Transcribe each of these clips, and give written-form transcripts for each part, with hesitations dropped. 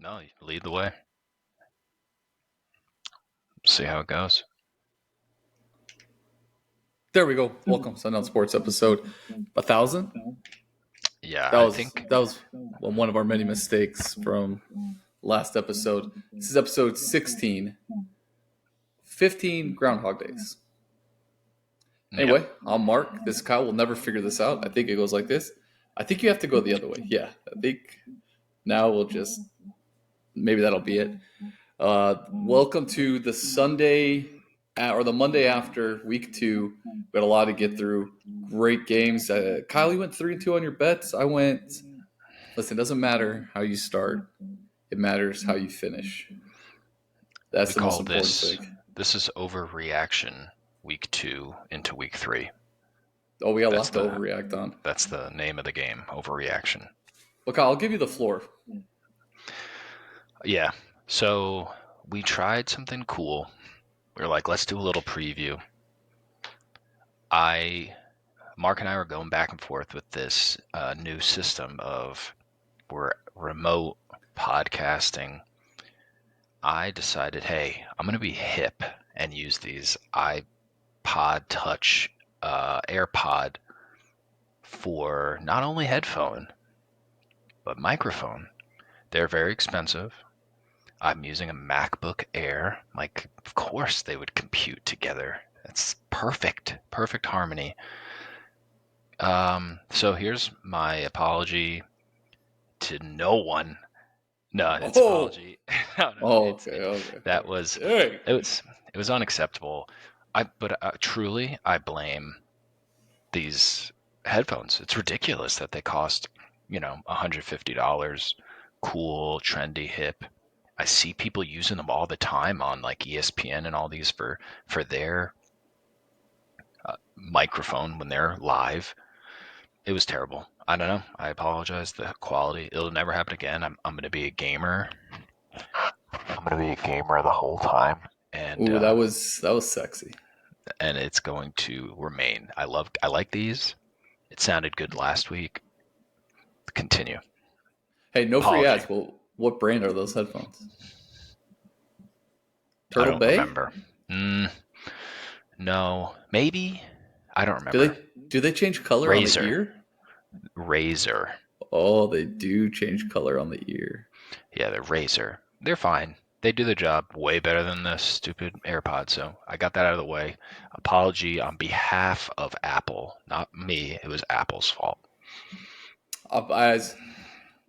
No, you lead the way. See how it goes. There we go. Welcome, Sundown Sports episode 1,000. Yeah, That I was think that was one of our many mistakes from last episode. This is episode 16. 15 Groundhog Days. Anyway, Yep. I'm Mark. This is Kyle. We'll never figure this out. I think it goes like this. I think you have to go the other way. Yeah, I think now we'll just maybe that'll be it. Welcome to the Sunday or the Monday after week 2. We had a lot to get through. Great games. Kyle, you went 3-2 on your bets. I went. Listen, it doesn't matter how you start; it matters how you finish. That's We the most call important this thing. this is overreaction week 2 into week 3. Oh, we got a That's lot to the overreact on. that's the name of the game, overreaction. Look, Kyle, I'll give you the floor. Yeah. So we tried something cool. We were like, let's do a little preview. Mark and I were going back and forth with this new system of we're remote podcasting. I decided, hey, I'm going to be hip and use these iPod Touch AirPod for not only headphone, but microphone. They're very expensive. I'm using a MacBook Air. Like, of course they would compute together. It's perfect harmony. So here's my apology to no one. No, it's apology. No, Okay. that was Hey. it was unacceptable. But truly, I blame these headphones. It's ridiculous that they cost, $150. Cool, trendy, hip. I see people using them all the time on like ESPN and all these for their microphone when they're live. It was terrible. I don't know. I apologize. The quality, it'll never happen again. I'm going to be a gamer. I'm going to be a gamer the whole time. And Ooh, that was sexy. And it's going to remain. I like these. It sounded good last week. Continue. Hey, no free Apology. ads. Well, what brand are those headphones? I Turtle don't Bay? remember. No, maybe. I don't remember. Do they change color on the ear? Razer. Oh, they do change color on the ear. Yeah, they're Razer. They're fine. They do the job way better than the stupid AirPods. So I got that out of the way. Apology on behalf of Apple, not me. It was Apple's fault. As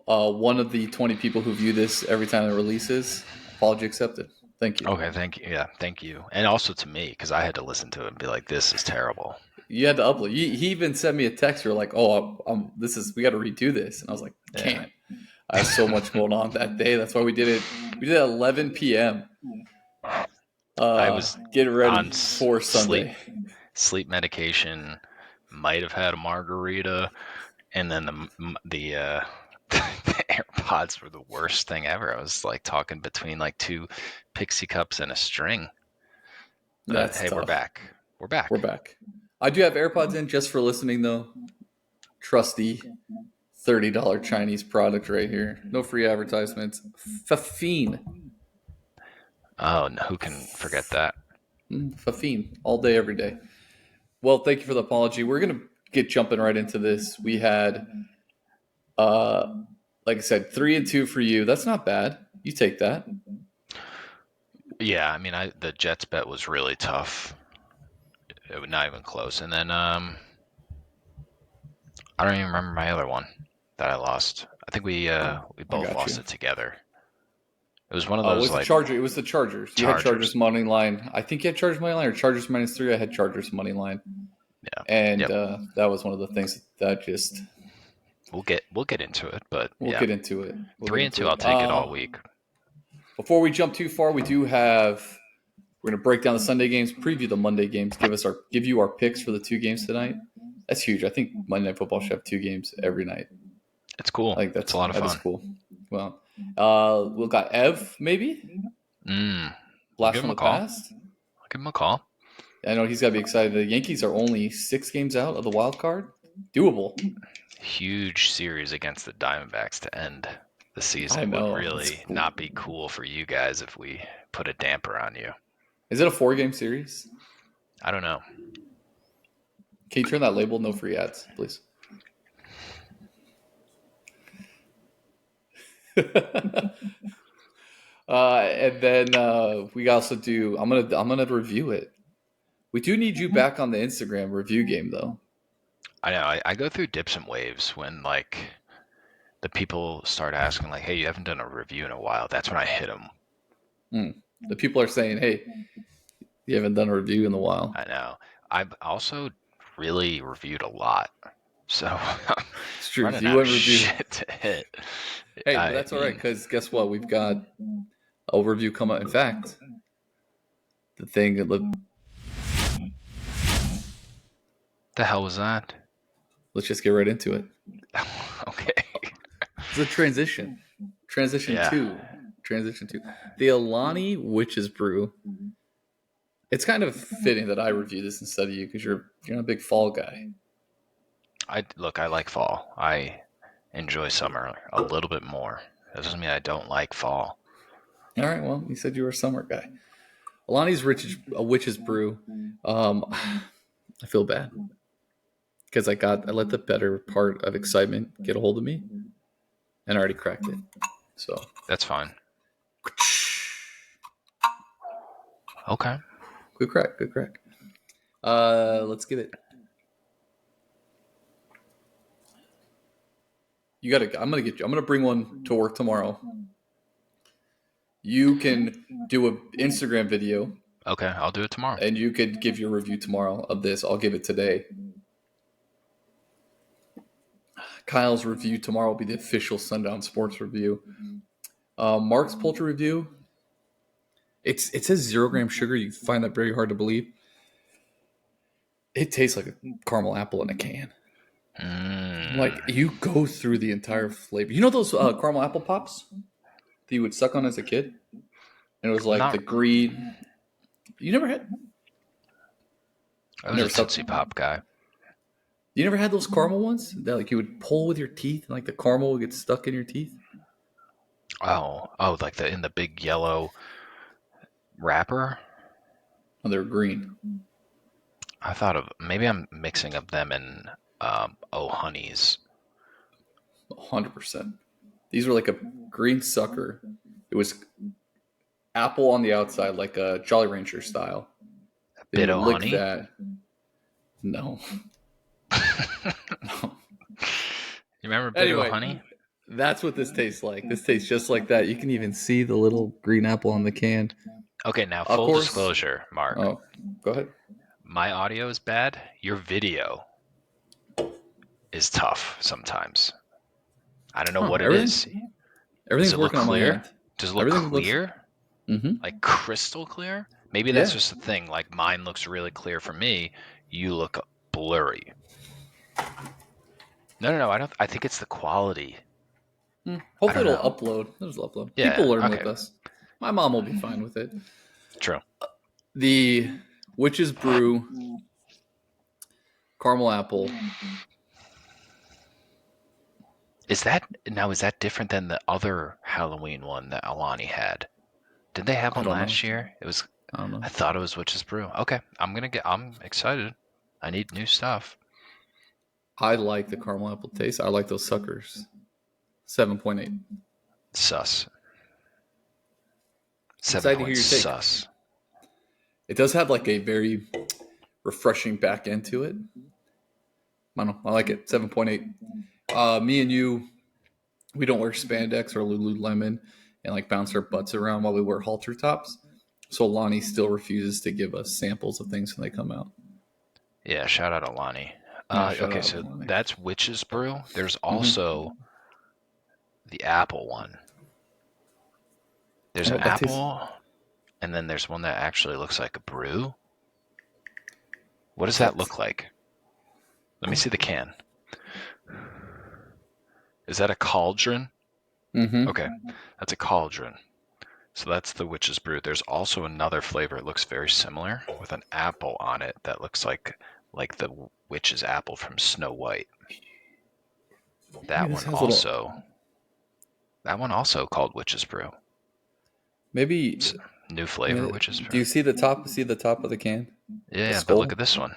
one of the 20 people who view this every time it releases, apology accepted. Thank you. Okay, thank you. Yeah, thank you. And also to me, because I had to listen to it and be like, this is terrible. You had to upload. He even sent me a text. You're like, "Oh, we got to redo this," and I was like, "Can't." I have so much going on that day. That's why we did it. We did it at 11 p.m. I was getting ready on for Sunday. Sleep medication. Might have had a margarita, and then the AirPods were the worst thing ever. I was like talking between like 2 pixie cups and a string. That's hey, tough. we're back. We're back. I do have AirPods in just for listening, though. Trusty $30 Chinese product right here. No free advertisements. Fafine. Oh, no, who can forget that? Fafine. All day, every day. Well, thank you for the apology. We're going to get jumping right into this. We had, like I said, 3-2 for you. That's not bad. You take that. Yeah, I mean, the Jets bet was really tough. It was not even close. And then I don't even remember my other one that I lost. I think we both lost it together. It was one of those it was the Chargers. You had Chargers money line. I think you had Chargers money line or Chargers -3. I had Chargers money line. Yeah. And that was one of the things that just we'll get into it, but we'll get into it. 3-2, I'll take it all week. Before we jump too far, we're gonna break down the Sunday games, preview the Monday games, give you our picks for the 2 games tonight. That's huge. I think Monday Night Football should have 2 games every night. It's cool. I think that's a lot of fun. That is cool. Well, we've got Ev maybe. Blast from the past. I'll give him a call. I know he's got to be excited. The Yankees are only 6 games out of the wild card. Doable. Huge series against the Diamondbacks to end. The I season would know. It's really cool. not be cool for you guys if we put a damper on you. Is it a 4-game series? I don't know. Can you turn that label no free ads, please? And then we also do. I'm gonna review it. We do need you back on the Instagram review game though. I know. I go through dips and waves when like the people start asking like, "Hey, you haven't done a review in a while." That's when I hit them. The people are saying, "Hey, you haven't done a review in a while." I know. I've also really reviewed a lot, so I'm It's true. running You out of wouldn't review. shit to hit. Hey, but I that's all right mean, because guess what? We've got a review come out. In fact, the thing that the hell was that? let's just get right into it. Okay. It's a transition. Transition Yeah. two. Transition two. The Alani Witch's Brew. It's kind of fitting that I review this instead of you because you're not a big fall guy. I like fall. I enjoy summer a little bit more. That doesn't mean I don't like fall. All right. Well, you said you were a summer guy. Alani's a Witch's Brew. I feel bad because I let the better part of excitement get a hold of me, and I already cracked it. So That's fine. Okay. good crack, good crack. Let's get it. You gotta. I'm gonna bring one to work tomorrow. You can do an Instagram video, Okay, I'll do it tomorrow. and you could give your review tomorrow of this. I'll give it today. Kyle's review tomorrow will be the official Sundown Sports review. Mark's poultry review. It says 0 gram sugar. You find that very hard to believe. It tastes like a caramel apple in a can. Like you go through the entire flavor. You know those caramel apple pops that you would suck on as a kid, and it was like Not. the green. You never had. I was a Tootsie Pop guy. You never had those caramel ones that like you would pull with your teeth, and like the caramel would get stuck in your teeth. Oh, like in the big yellow wrapper. Oh, they were green. I thought of maybe I'm mixing up them and Oh Honeys. 100%. These were like a green sucker. It was apple on the outside, like a Jolly Rancher style. Then you Bit would O lick Honey. that. No. No. You remember Bit O Anyway, Honey? that's what this tastes like. This tastes just like that. You can even see the little green apple on the can. Okay, now Of full course. disclosure, Mark. Oh, go ahead. My audio is bad. Your video is tough sometimes. I don't know what it is. Does Everything's it look working on my clear? end. Does it look Everything looks. clear? Mm-hmm. Like crystal clear? Maybe that's just the thing. Like mine looks really clear for me. You look blurry. No. I don't. I think it's the quality. Hopefully it'll know. upload. It'll upload. Yeah, People learn okay. with us. My mom will be fine with it. True. The Witch's Brew caramel apple. Is that different than the other Halloween one that Alani had? Did they have one last year? It was. I don't know. I thought it was Witch's Brew. Okay, I'm excited. I need new stuff. I like the caramel apple taste. I like those suckers. 7.8. Sus. Excited 7 to hear points. your take. Sus. It does have like a very refreshing back end to it. I don't know. I like it. 7.8. Me and you, we don't wear spandex or Lululemon and like bounce our butts around while we wear halter tops. So Lonnie still refuses to give us samples of things when they come out. Yeah, shout out Alani. Okay, so that's Witch's Brew. There's also the apple one. There's an apple, and then there's one that actually looks like a brew. What does that look like? Let me see the can. Is that a cauldron? Mm-hmm. Okay, that's a cauldron. So that's the Witch's Brew. There's also another flavor. It looks very similar with an apple on it that looks like the witch's apple from Snow White. That one also. That one also called Witch's Brew. Maybe. It's new I flavor mean, Witch's do Brew. you see the top? See the top of the can? The Yeah, but look skull. at this one.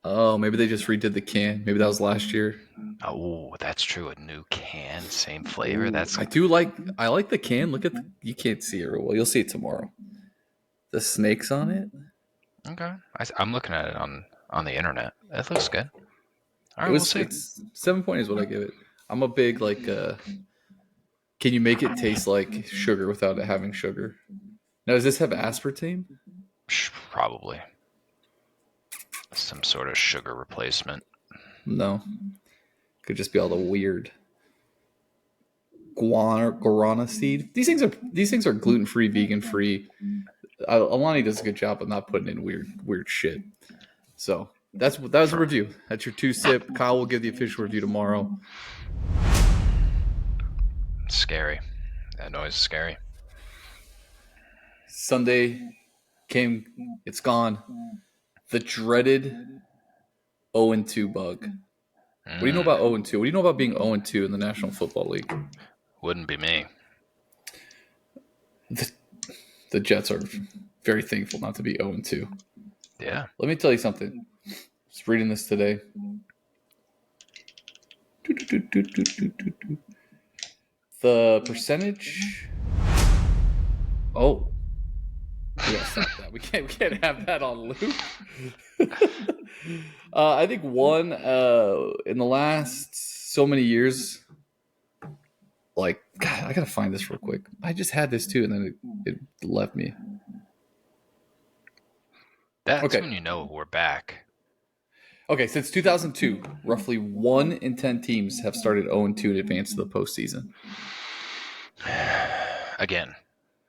Oh, maybe they just redid the can. Maybe that was last year. Oh, that's true. A new can, same flavor. Ooh, That's I do like. I like the can. Look at. You can't see it real well. You'll see it tomorrow. The snakes on it. okay. I'm looking at it on the internet. It looks good. All It right, we'll was. see. It's 7 point is what I give it. I'm a big like. Can you make it taste like sugar without it having sugar? Now, does this have aspartame? Probably some sort of sugar replacement. No. Could just be all the weird guarana seed. These things are gluten free, vegan free. Alani does a good job of not putting in weird shit. So that was a For review. That's your 2 sip. Kyle will give the official review tomorrow. scary. That noise is scary. Sunday came. It's gone. The dreaded 0-2 bug. What do you know about 0-2? What do you know about being 0-2 in the National Football League? Wouldn't be me. The Jets are very thankful not to be 0-2. Yeah. Let me tell you something. Just reading this today. The percentage. Oh, we gotta stop that. We can't have that on loop. I think one in the last so many years. Like, God, I gotta find this real quick. I just had this too, and then it left me. That's Okay. when you know we're back. Okay, since 2002, roughly 1 in 10 teams have started 0-2 in advance to the postseason. Again,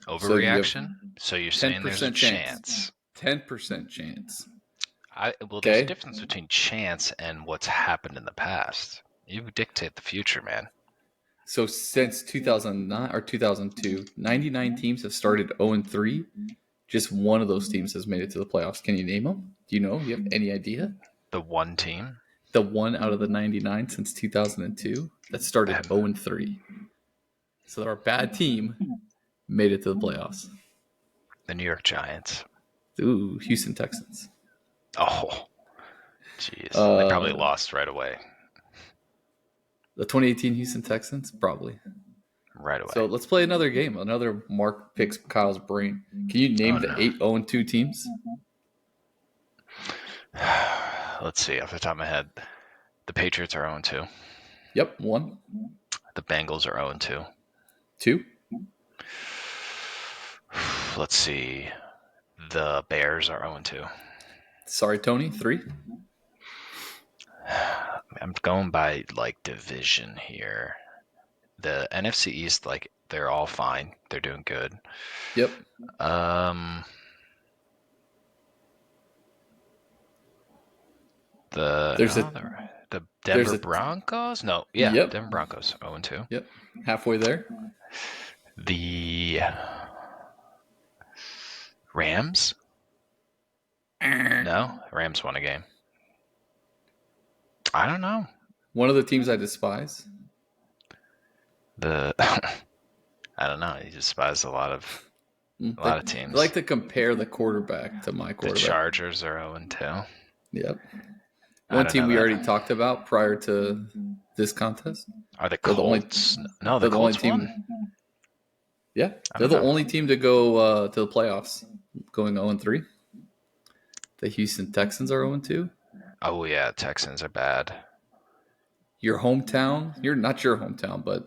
So you have overreaction. So you're saying there's a 10% chance. chance. 10% chance. Well, there's a Okay? difference between chance and what's happened in the past. You dictate the future, man. So since 2009 or 2002, 99 teams have started 0-3. Just one of those teams has made it to the playoffs. Can you name them? Do you know? You have any idea? The one team. The one out of the 99 since 2002 that started 0-3. So our bad team made it to the playoffs. The New York Giants. Ooh, Houston Texans. Oh, jeez. They probably lost right away. The 2018 Houston Texans? Probably. Right away. So let's play another game. Another Mark picks Kyle's brain. Can you name the 8 0-2 teams? Let's see. Off the top of my head, the Patriots are 0-2. Yep, 1. The Bengals are 0-2. 2. Let's see. The Bears are 0-2. Sorry, Tony. 3. I'm going by like division here. The NFC East, like they're all fine. They're doing good. Yep. The Denver Broncos? No, yeah, yep. Denver Broncos 0-2. Yep. Halfway there. The Rams? No, Rams won a game. I don't know. One of the teams I despise. I don't know. You despise a lot of teams. I like to compare the quarterback to my quarterback. The Chargers are 0-2. Yep. One team we already talked about prior to this contest. Are the Colts? No, the Colts won. Yeah, they're the only team to go to the playoffs, going 0-3. The Houston Texans are 0-2. Oh yeah, Texans are bad. Your hometown, not your hometown, but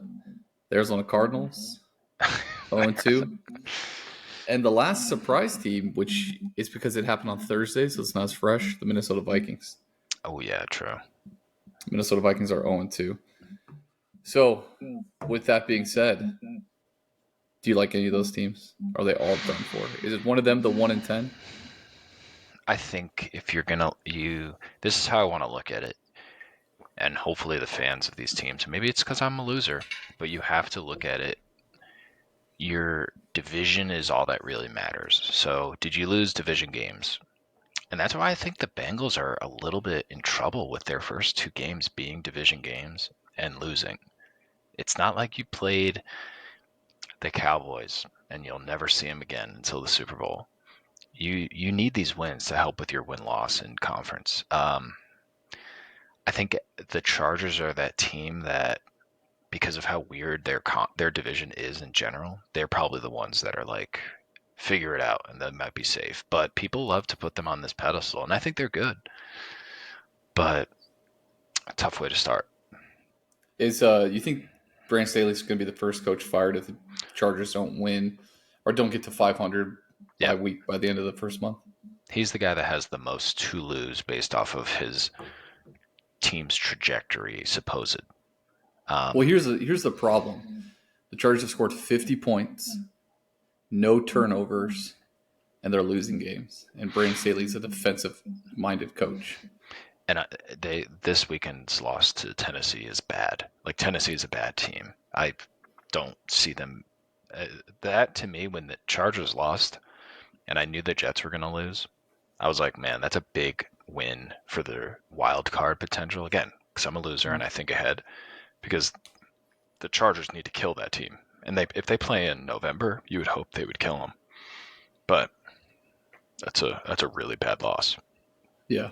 the Arizona Cardinals, 0-2. And the last surprise team, which is because it happened on Thursday, so it's not as fresh, the Minnesota Vikings. Oh yeah, true. Minnesota Vikings are 0-2. So, with that being said, do you like any of those teams? Are they all done for? Is it one of them the 1 in 10? I think if you're gonna this is how I want to look at it, and hopefully the fans of these teams. Maybe it's because I'm a loser, but you have to look at it. Your division is all that really matters. So, did you lose division games? And that's why I think the Bengals are a little bit in trouble with their first 2 games being division games and losing. It's not like you played the Cowboys and you'll never see them again until the Super Bowl. You need these wins to help with your win-loss in conference. I think the Chargers are that team that, because of how weird their division is in general, they're probably the ones that are like, figure it out and they might be safe. But people love to put them on this pedestal, and I think they're good. But a tough way to start. Is you think Brand Staley's going to be the first coach fired if the Chargers don't win or don't get to 500 Yeah, by the end of the first month? he's the guy that has the most to lose based off of his team's trajectory, supposed. Well, Um, here's the problem. The Chargers have scored 50 points, no turnovers, and they're losing games. And Brand Staley's a defensive-minded coach. and they this weekend's loss to Tennessee is bad. Like, Tennessee is a bad team. I don't see them. That to me, when the Chargers lost, and I knew the Jets were going to lose, I was like, man, that's a big win for their wild card potential. Again, because I'm a loser and I think ahead, because the Chargers need to kill that team. And if they play in November, you would hope they would kill them. But that's a really bad loss. Yeah.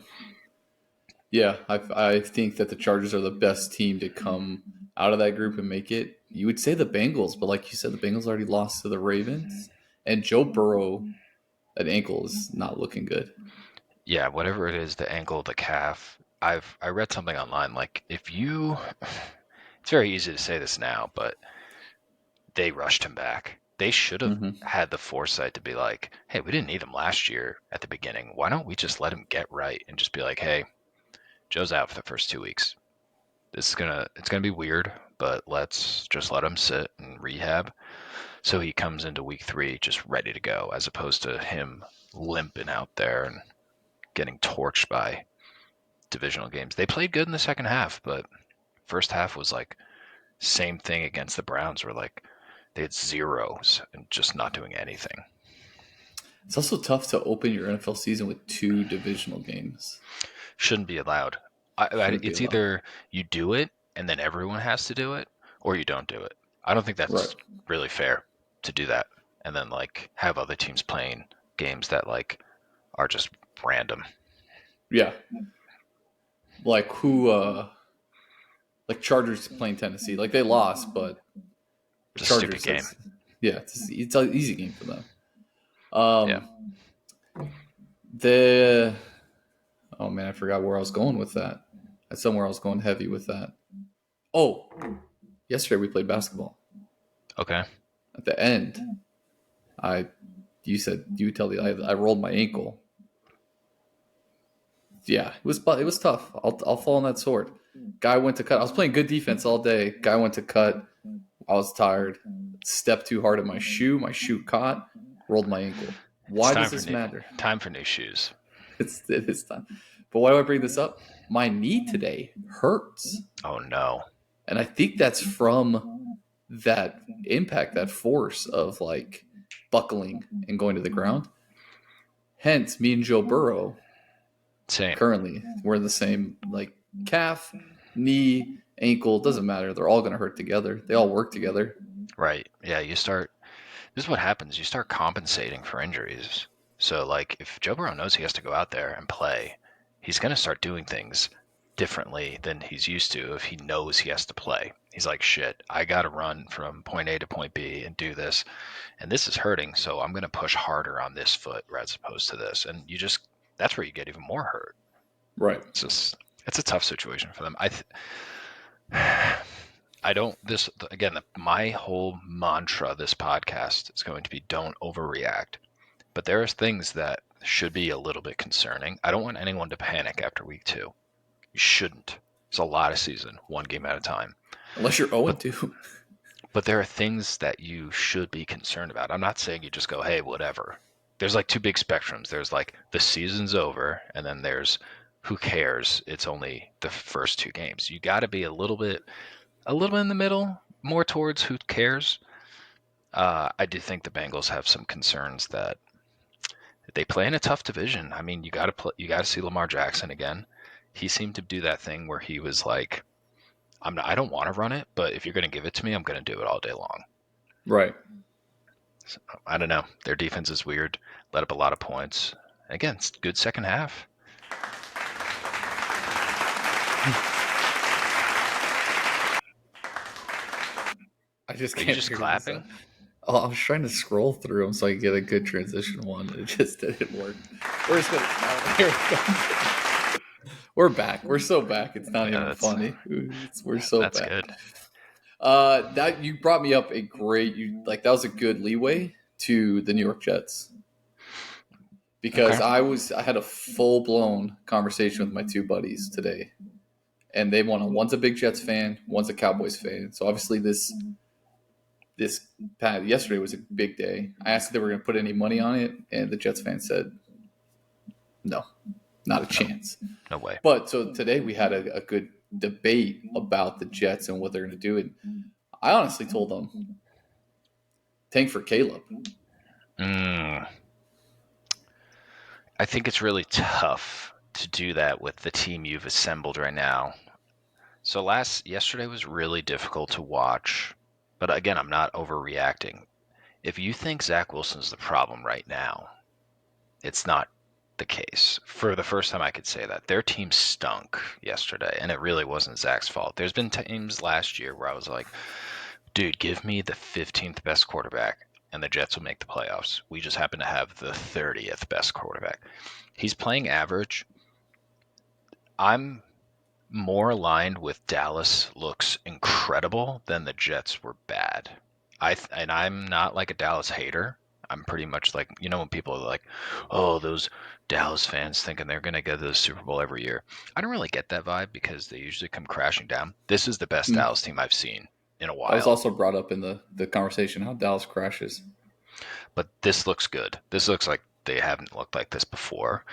Yeah, I think that the Chargers are the best team to come out of that group and make it. You would say the Bengals, but like you said, the Bengals already lost to the Ravens. And Joe Burrow, that ankle is not looking good. Yeah, whatever it is, the ankle, the calf. I read something online like, if you, it's very easy to say this now, but they rushed him back. They should have Mm-hmm. had the foresight to be like, hey, we didn't need him last year at the beginning. Why don't we just let him get right and just be like, hey, Joe's out for the first 2 weeks. It's gonna be weird, but let's just let him sit and rehab. So he comes into week 3 just ready to go, as opposed to him limping out there and getting torched by divisional games. They played good in the second half, but first half was like same thing against the Browns, where like they had zeros and just not doing anything. It's also tough to open your NFL season with 2 divisional games. Shouldn't be allowed. Shouldn't be It's allowed. either you do it and then everyone has to do it, or you don't do it. I don't think Right. that's really fair to do that and then like have other teams playing games that like are just random. Yeah. Like like Chargers playing Tennessee. Like they lost, but the It's a stupid Chargers game. has yeah, it's an easy game for them. Yeah. Um the Oh man, I forgot where I was going with that. That's somewhere I was going heavy with that. Oh, yesterday we played basketball. Okay. At the end, I you said you tell the I rolled my ankle. Yeah, it was tough. I'll fall on that sword. Guy went to cut. I was playing good defense all day. Guy went to cut. I was tired. Stepped too hard at my shoe. My shoe caught. Rolled my ankle. It's Why does this matter? time for new shoes. It is time. But why do I bring this up? My knee today hurts. Oh no. And I think that's from that impact, that force of like buckling and going to the ground. Hence, me and Joe Burrow Same. currently we're in the same like calf, knee, ankle, doesn't matter. They're all going to hurt together. They all work together. Right. Yeah, this is what happens. You start compensating for injuries. So like if Joe Burrow knows he has to go out there and play, he's going to start doing things differently than he's used to if he knows he has to play. He's like, shit, I got to run from point A to point B and do this. And this is hurting, so I'm going to push harder on this foot as opposed to this. And that's where you get even more hurt. Right. It's a tough situation for them. I don't, this, again, my whole mantra this podcast is going to be don't overreact. But there are things that should be a little bit concerning. I don't want anyone to panic after week 2. You shouldn't. It's a lot of season, one game at a time. Unless you're 0 But 2. but there are things that you should be concerned about. I'm not saying you just go, hey, whatever. There's like 2 big spectrums. There's like the season's over, and then there's who cares? It's only the first 2 games. You got to be a little bit in the middle, more towards who cares. I do think the Bengals have some concerns that they play in a tough division. I mean, you got to see Lamar Jackson again. He seemed to do that thing where he was like I don't want to run it, but if you're going to give it to me, I'm going to do it all day long. Right. So, I don't know. Their defense is weird. Let up a lot of points. Again, it's good second half. I just Are you can't just figure this clapping? out. Oh, I was trying to scroll through them so I could get a good transition one. It just didn't work. We're just gonna. Oh, here it comes. We're back. We're so back. It's not even funny. We're so That's back. good. That you brought me up a great. That was a good leeway to the New York Jets because Okay. I had a full blown conversation with my two buddies today, and they want one's a big Jets fan, one's a Cowboys fan. So obviously yesterday was a big day. I asked if they were going to put any money on it, and the Jets fan said no, not a chance. No way. But so today we had a good debate about the Jets and what they're going to do. And I honestly told them, tank for Caleb. I think it's really tough to do that with the team you've assembled right now. So yesterday was really difficult to watch, but again, I'm not overreacting. If you think Zach Wilson's the problem right now, it's not the case. For the first time, I could say that. Their team stunk yesterday, and it really wasn't Zach's fault. There's been teams last year where I was like, dude, give me the 15th best quarterback, and the Jets will make the playoffs. We just happen to have the 30th best quarterback. He's playing average. I'm more aligned with Dallas looks incredible than the Jets were bad. And I'm not like a Dallas hater. I'm pretty much like, when people are like, oh, those Dallas fans thinking they're going to go to the Super Bowl every year. I don't really get that vibe because they usually come crashing down. This is the best Mm. Dallas team I've seen in a That was while. also brought up in the conversation how Dallas crashes. But this looks good. This looks like they haven't looked like this before.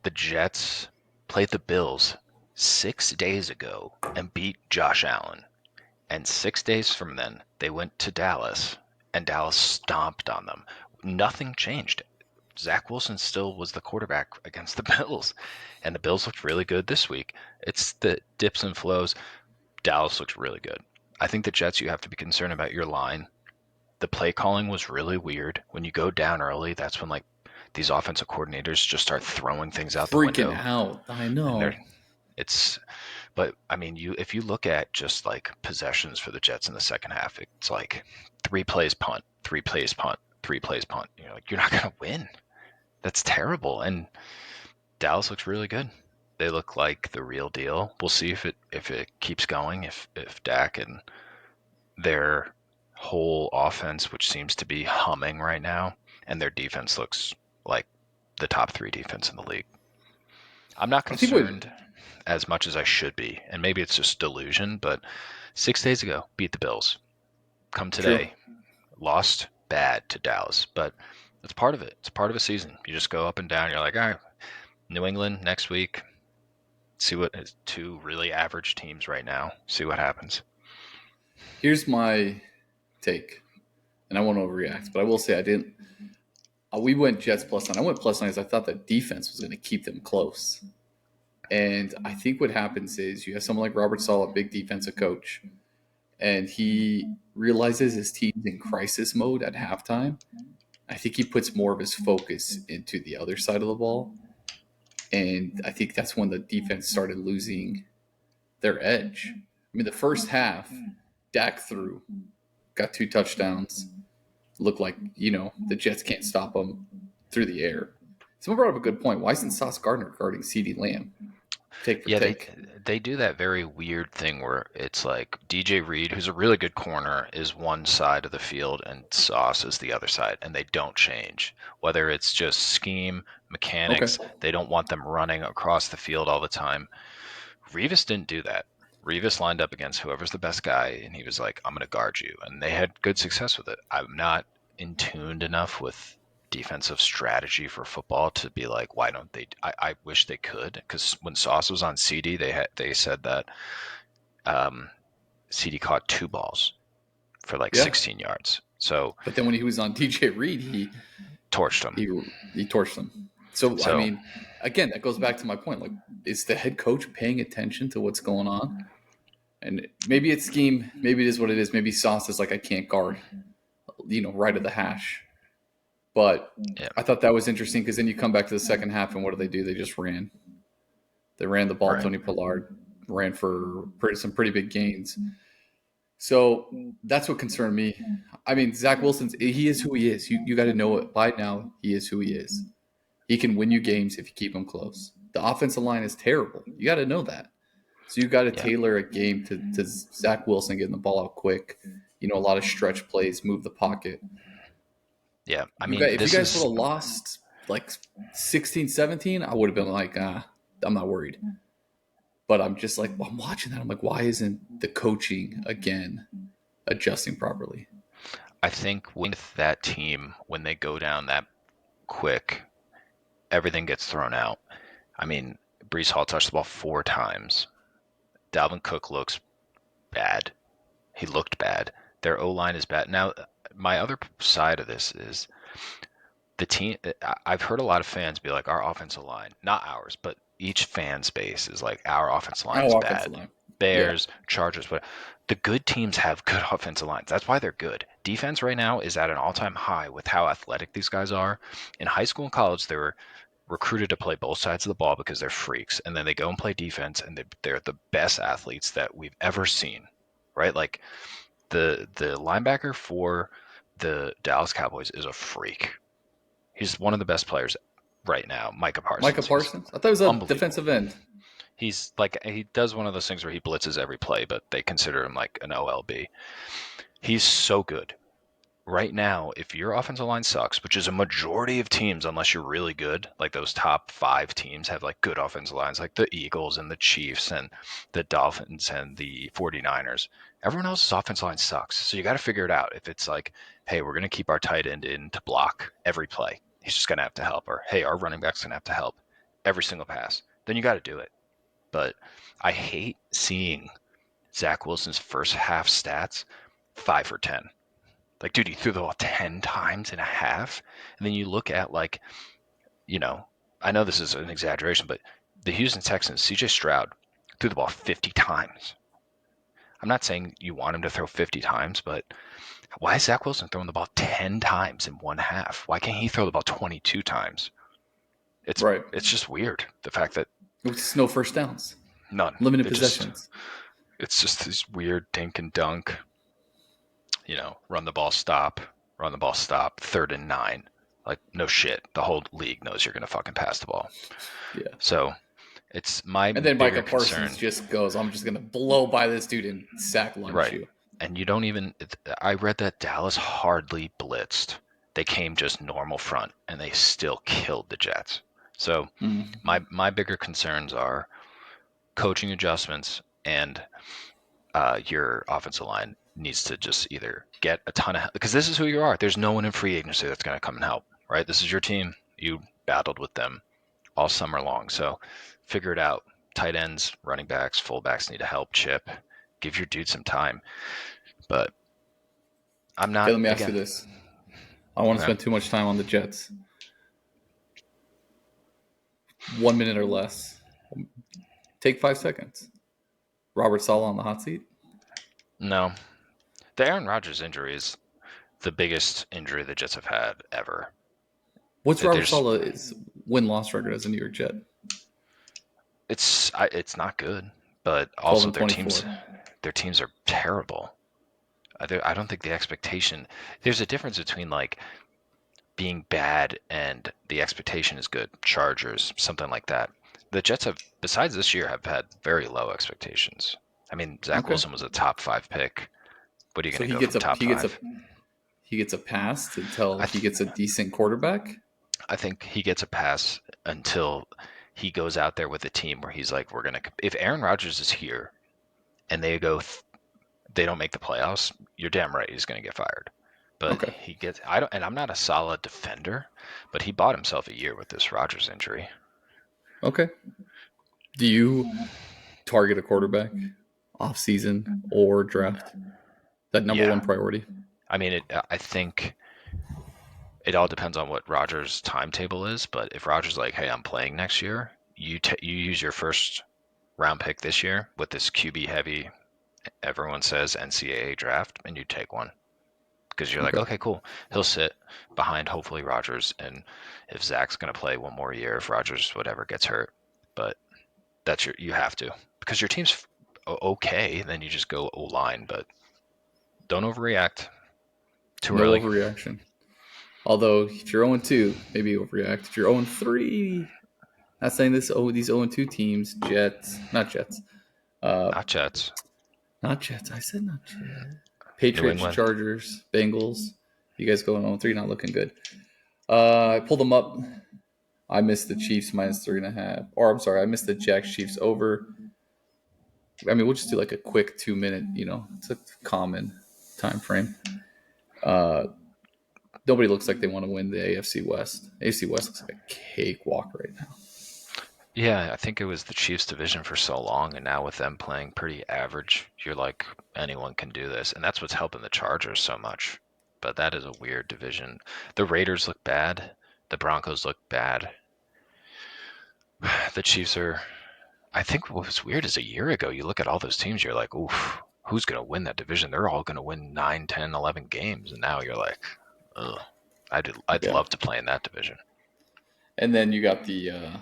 The Jets played the Bills 6 days ago and beat Josh Allen. And 6 days from then, they went to Dallas, and Dallas stomped on them. Nothing changed. Zach Wilson still was the quarterback against the Bills, and the Bills looked really good this week. It's the dips and flows. Dallas looks really good. I think the Jets, you have to be concerned about your line. The play calling was really weird. When you go down early, that's when these offensive coordinators just start throwing things out the Freaking window, out. I and know. it's but I mean, if you look at just like possessions for the Jets in the second half, it's like 3 plays punt, 3 plays punt, 3 plays punt. You're like, you're not gonna win. That's terrible. And Dallas looks really good. They look like the real deal. We'll see if it keeps going. If Dak and their whole offense, which seems to be humming right now, and their defense looks like the top 3 defense in the league. I'm not I think what concerned as much as I should be, and maybe it's just delusion, but 6 days ago, beat the Bills. Come true. today, lost bad to Dallas, but it's part of it. It's part of a season. You just go up and down. You're like, all right, New England next week. See what is 2 really average teams right now. See what happens. Here's my take, and I won't overreact, but I will say I didn't. We went Jets +9. I went +9 because I thought the defense was going to keep them close. And I think what happens is you have someone like Robert Saleh, a big defensive coach, and he realizes his team's in crisis mode at halftime. I think he puts more of his focus into the other side of the ball. And I think that's when the defense started losing their edge. I mean, the first half, Dak threw, got 2 touchdowns. Looked like, the Jets can't stop them through the air. Someone brought up a good point. Why isn't Sauce Gardner guarding CeeDee Lamb? Take for Yeah, they take. they do that very weird thing where it's like DJ Reed, who's a really good corner, is one side of the field and Sauce is the other side, and they don't change. Whether it's just scheme, Okay. mechanics, they don't want them running across the field all the time. Revis didn't do that. Revis lined up against whoever's the best guy, and he was like, I'm going to guard you. And they had good success with it. I'm not in tuned enough with defensive strategy for football to be like, why don't they? I wish they could, because when Sauce was on CD, they said that CD caught 2 balls for like Yeah. 16 yards. So But then when he was on DJ Reed, he torched them. he he torched them. So I So mean, again, that goes back to my point. Like, is the head coach paying attention to what's going on? And maybe it's scheme. Maybe it is what it is. Maybe Sauce is like, I can't guard, right at the hash. But Yeah. I thought that was interesting because then you come back to the second half and what do? They just ran. They ran the ball. Right. Tony Pollard ran for some pretty big gains. So that's what concerned me. I mean, Zach he is who he is. You got to know it by now. He is who he is. He can win you games if you keep him close. The offensive line is terrible. You got to know that. So you got to Yeah. tailor a game to Zach Wilson getting the ball out quick. A lot of stretch plays, move the pocket. Yeah. I mean, If you this guys would is have lost like 16, 17, I would have been like, I'm not worried. But I'm just like, I'm watching that. I'm like, why isn't the coaching again adjusting properly? I think with that team, when they go down that quick, everything gets thrown out. I mean, Brees Hall touched the ball 4 times. Dalvin Cook looks bad. He looked bad. Their O-line is bad. Now, my other side of this is the team. I've heard a lot of fans be like, our offensive line, not ours, but each fan space is like, our offensive line is Oh, offensive bad. line. Yeah. Bears, Chargers, but the good teams have good offensive lines. That's why they're good. Defense right now is at an all-time high with how athletic these guys are. In high school and college, they were recruited to play both sides of the ball because they're freaks, and then they go and play defense, and they're the best athletes that we've ever seen, right? Like the linebacker for the Dallas Cowboys is a freak. He's one of the best players right now. Micah Micah Parsons. He's Parsons? I thought he was a unbelievable. defensive end. He's like he does one of those things where he blitzes every play, but they consider him like an OLB. He's so good. Right now, if your offensive line sucks, which is a majority of teams, unless you're really good, like those top 5 teams have like good offensive lines, like the Eagles and the Chiefs and the Dolphins and the 49ers. Everyone else's offensive line sucks. So you got to figure it out. If it's like, hey, we're going to keep our tight end in to block every play, he's just going to have to help. Or, hey, our running back's going to have to help every single pass. Then you got to do it. But I hate seeing Zach Wilson's first half stats 5 for 10. Like, dude, he threw the ball 10 times in a half. And then you look at, like, I know this is an exaggeration, but the Houston Texans, CJ Stroud, threw the ball 50 times. I'm not saying you want him to throw 50 times, but why is Zach Wilson throwing the ball 10 times in one half? Why can't he throw the ball 22 times? It's Right. it's just weird, the fact that With no first downs. none. Limited possessions. It's just this weird dink and dunk. Run the ball, stop, 3rd and 9. Like, no shit. The whole league knows you're going to fucking pass the ball. Yeah. So it's my And then bigger Micah Parsons concern. just goes, I'm just going to blow by this dude and sack lunch Right. you. And you don't even, I read that Dallas hardly blitzed. They came just normal front, and they still killed the Jets. So my bigger concerns are coaching adjustments and your offensive line needs to just either get a ton of, because this is who you are. There's no one in free agency that's going to come and help, right? This is your team. You battled with them all summer long. So figure it out. Tight ends, running backs, fullbacks need to help chip. Give your dude some time. But I'm not. Okay, let me ask you again, this. I don't want to okay. spend too much time on the Jets. 1 minute or less. Take 5 seconds. Robert Saleh on the hot seat? No. The Aaron Rodgers injury is the biggest injury the Jets have had ever. What's Robert Saleh's win-loss record as a New York Jet? It's not good, but 12 also and 24. their teams are terrible. I don't think the expectation. There's a difference between like being bad and the expectation is good. Chargers, something like that. The Jets have, besides this year, have had very low expectations. I mean, Zach Wilson was a top 5 pick. What are you going to go from top 5? He gets a pass until he gets a decent quarterback. I think he gets a pass until he goes out there with a team where he's like, if Aaron Rodgers is here and they don't make the playoffs, you're damn right he's going to get fired. But I'm not a solid defender, but he bought himself a year with this Rodgers injury. Okay. Do you target a quarterback off season or draft? That number one priority? I mean, I think it all depends on what Rodgers' timetable is, but if Rodgers like, hey, I'm playing next year, you use your first round pick this year with this QB heavy everyone says NCAA draft, and you take one because you're like, Okay. okay, cool. He'll sit behind hopefully Rodgers, and if Zach's gonna play one more year, if Rodgers whatever gets hurt, but you have to because your team's okay. Then you just go O line, but don't overreact too No early. overreaction. Although if you're 0-2, maybe overreact. If you're 0-3, not saying these 0-2 teams, not Jets. Not Jets, Not Jets. I said not Jets. New Patriots, England. Chargers, Bengals. You guys going 0-3, not looking good. I pulled them up. I missed the Chiefs -3.5. Or I'm sorry, I missed the Jacks Chiefs over. I mean, we'll just do like a quick 2 minute, it's a common time frame. Nobody looks like they want to win the AFC West. AFC West looks like a cakewalk right now. Yeah, I think it was the Chiefs division for so long, and now with them playing pretty average, you're like, anyone can do this. And that's what's helping the Chargers so much. But that is a weird division. The Raiders look bad. The Broncos look bad. The Chiefs are. I think what was weird is a year ago, you look at all those teams, you're like, oof, who's going to win that division? They're all going to win 9, 10, 11 games. And now you're like, ugh, I'd Yeah. love to play in that division. And then you got the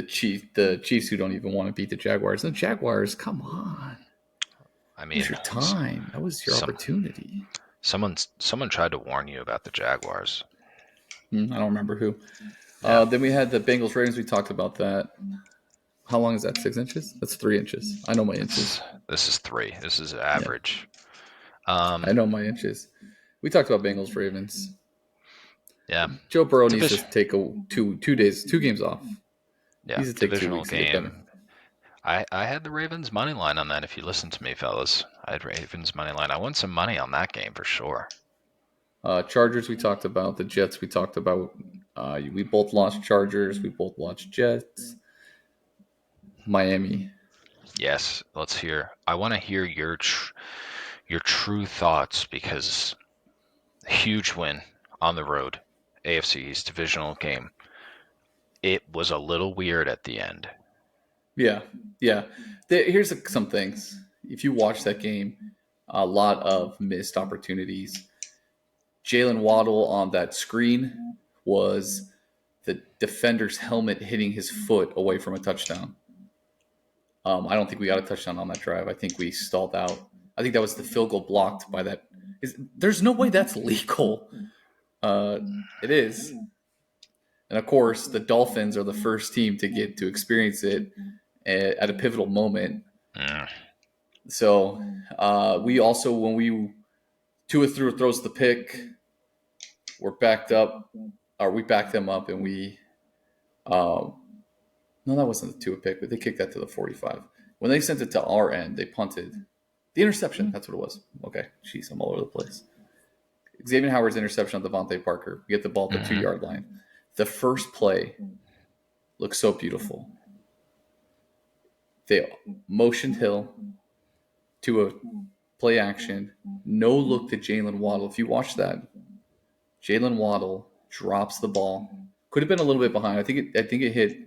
Chiefs who don't even want to beat the Jaguars. And the Jaguars, come on. I That was mean, your time. That was your some opportunity. someone tried to warn you about the Jaguars. I don't remember who. Yeah. Then we had the Bengals Ravens. We talked about that. How long is that? 6 inches? That's 3 inches. I know my inches. This is 3. This is Yeah, average. I know my inches. We talked about Bengals Ravens. Yeah. Joe Burrow needs to Division. take two games off. Yeah. Needs to take 2 Divisional weeks to get better. game. I had the Ravens money line on that. If you listen to me, fellas, I had Ravens money line. I won some money on that game for sure. Chargers we talked about. The Jets we talked about. We both lost Chargers. We both lost Jets. Miami. Yes. Let's hear. I want to hear your true thoughts because huge win on the road, AFC East divisional game. It was a little weird at the end. Yeah, yeah. Here's some things. If you watch that game, a lot of missed opportunities. Jalen Waddle on that screen was the defender's helmet hitting his foot away from a touchdown. I don't think we got a touchdown on that drive. I think we stalled out. I think that was the field goal blocked by that. There's no way that's legal. It is. And of course, the Dolphins are the first team to get to experience it at a pivotal moment. Mm. So we also, when Tua throws the pick, we're backed up, or we backed them up, and no, that wasn't the Tua pick, but they kicked that to the 45. When they sent it to our end, they punted. The interception, that's what it was. Okay, jeez, I'm all over the place. Xavier Howard's interception on Devontae Parker. We get the ball at the 2-yard line. The first play looks so beautiful. They motioned Hill to a play action, no look to Jalen Waddle. If you watch that, Jalen Waddle drops the ball. Could have been a little bit behind. I think it hit.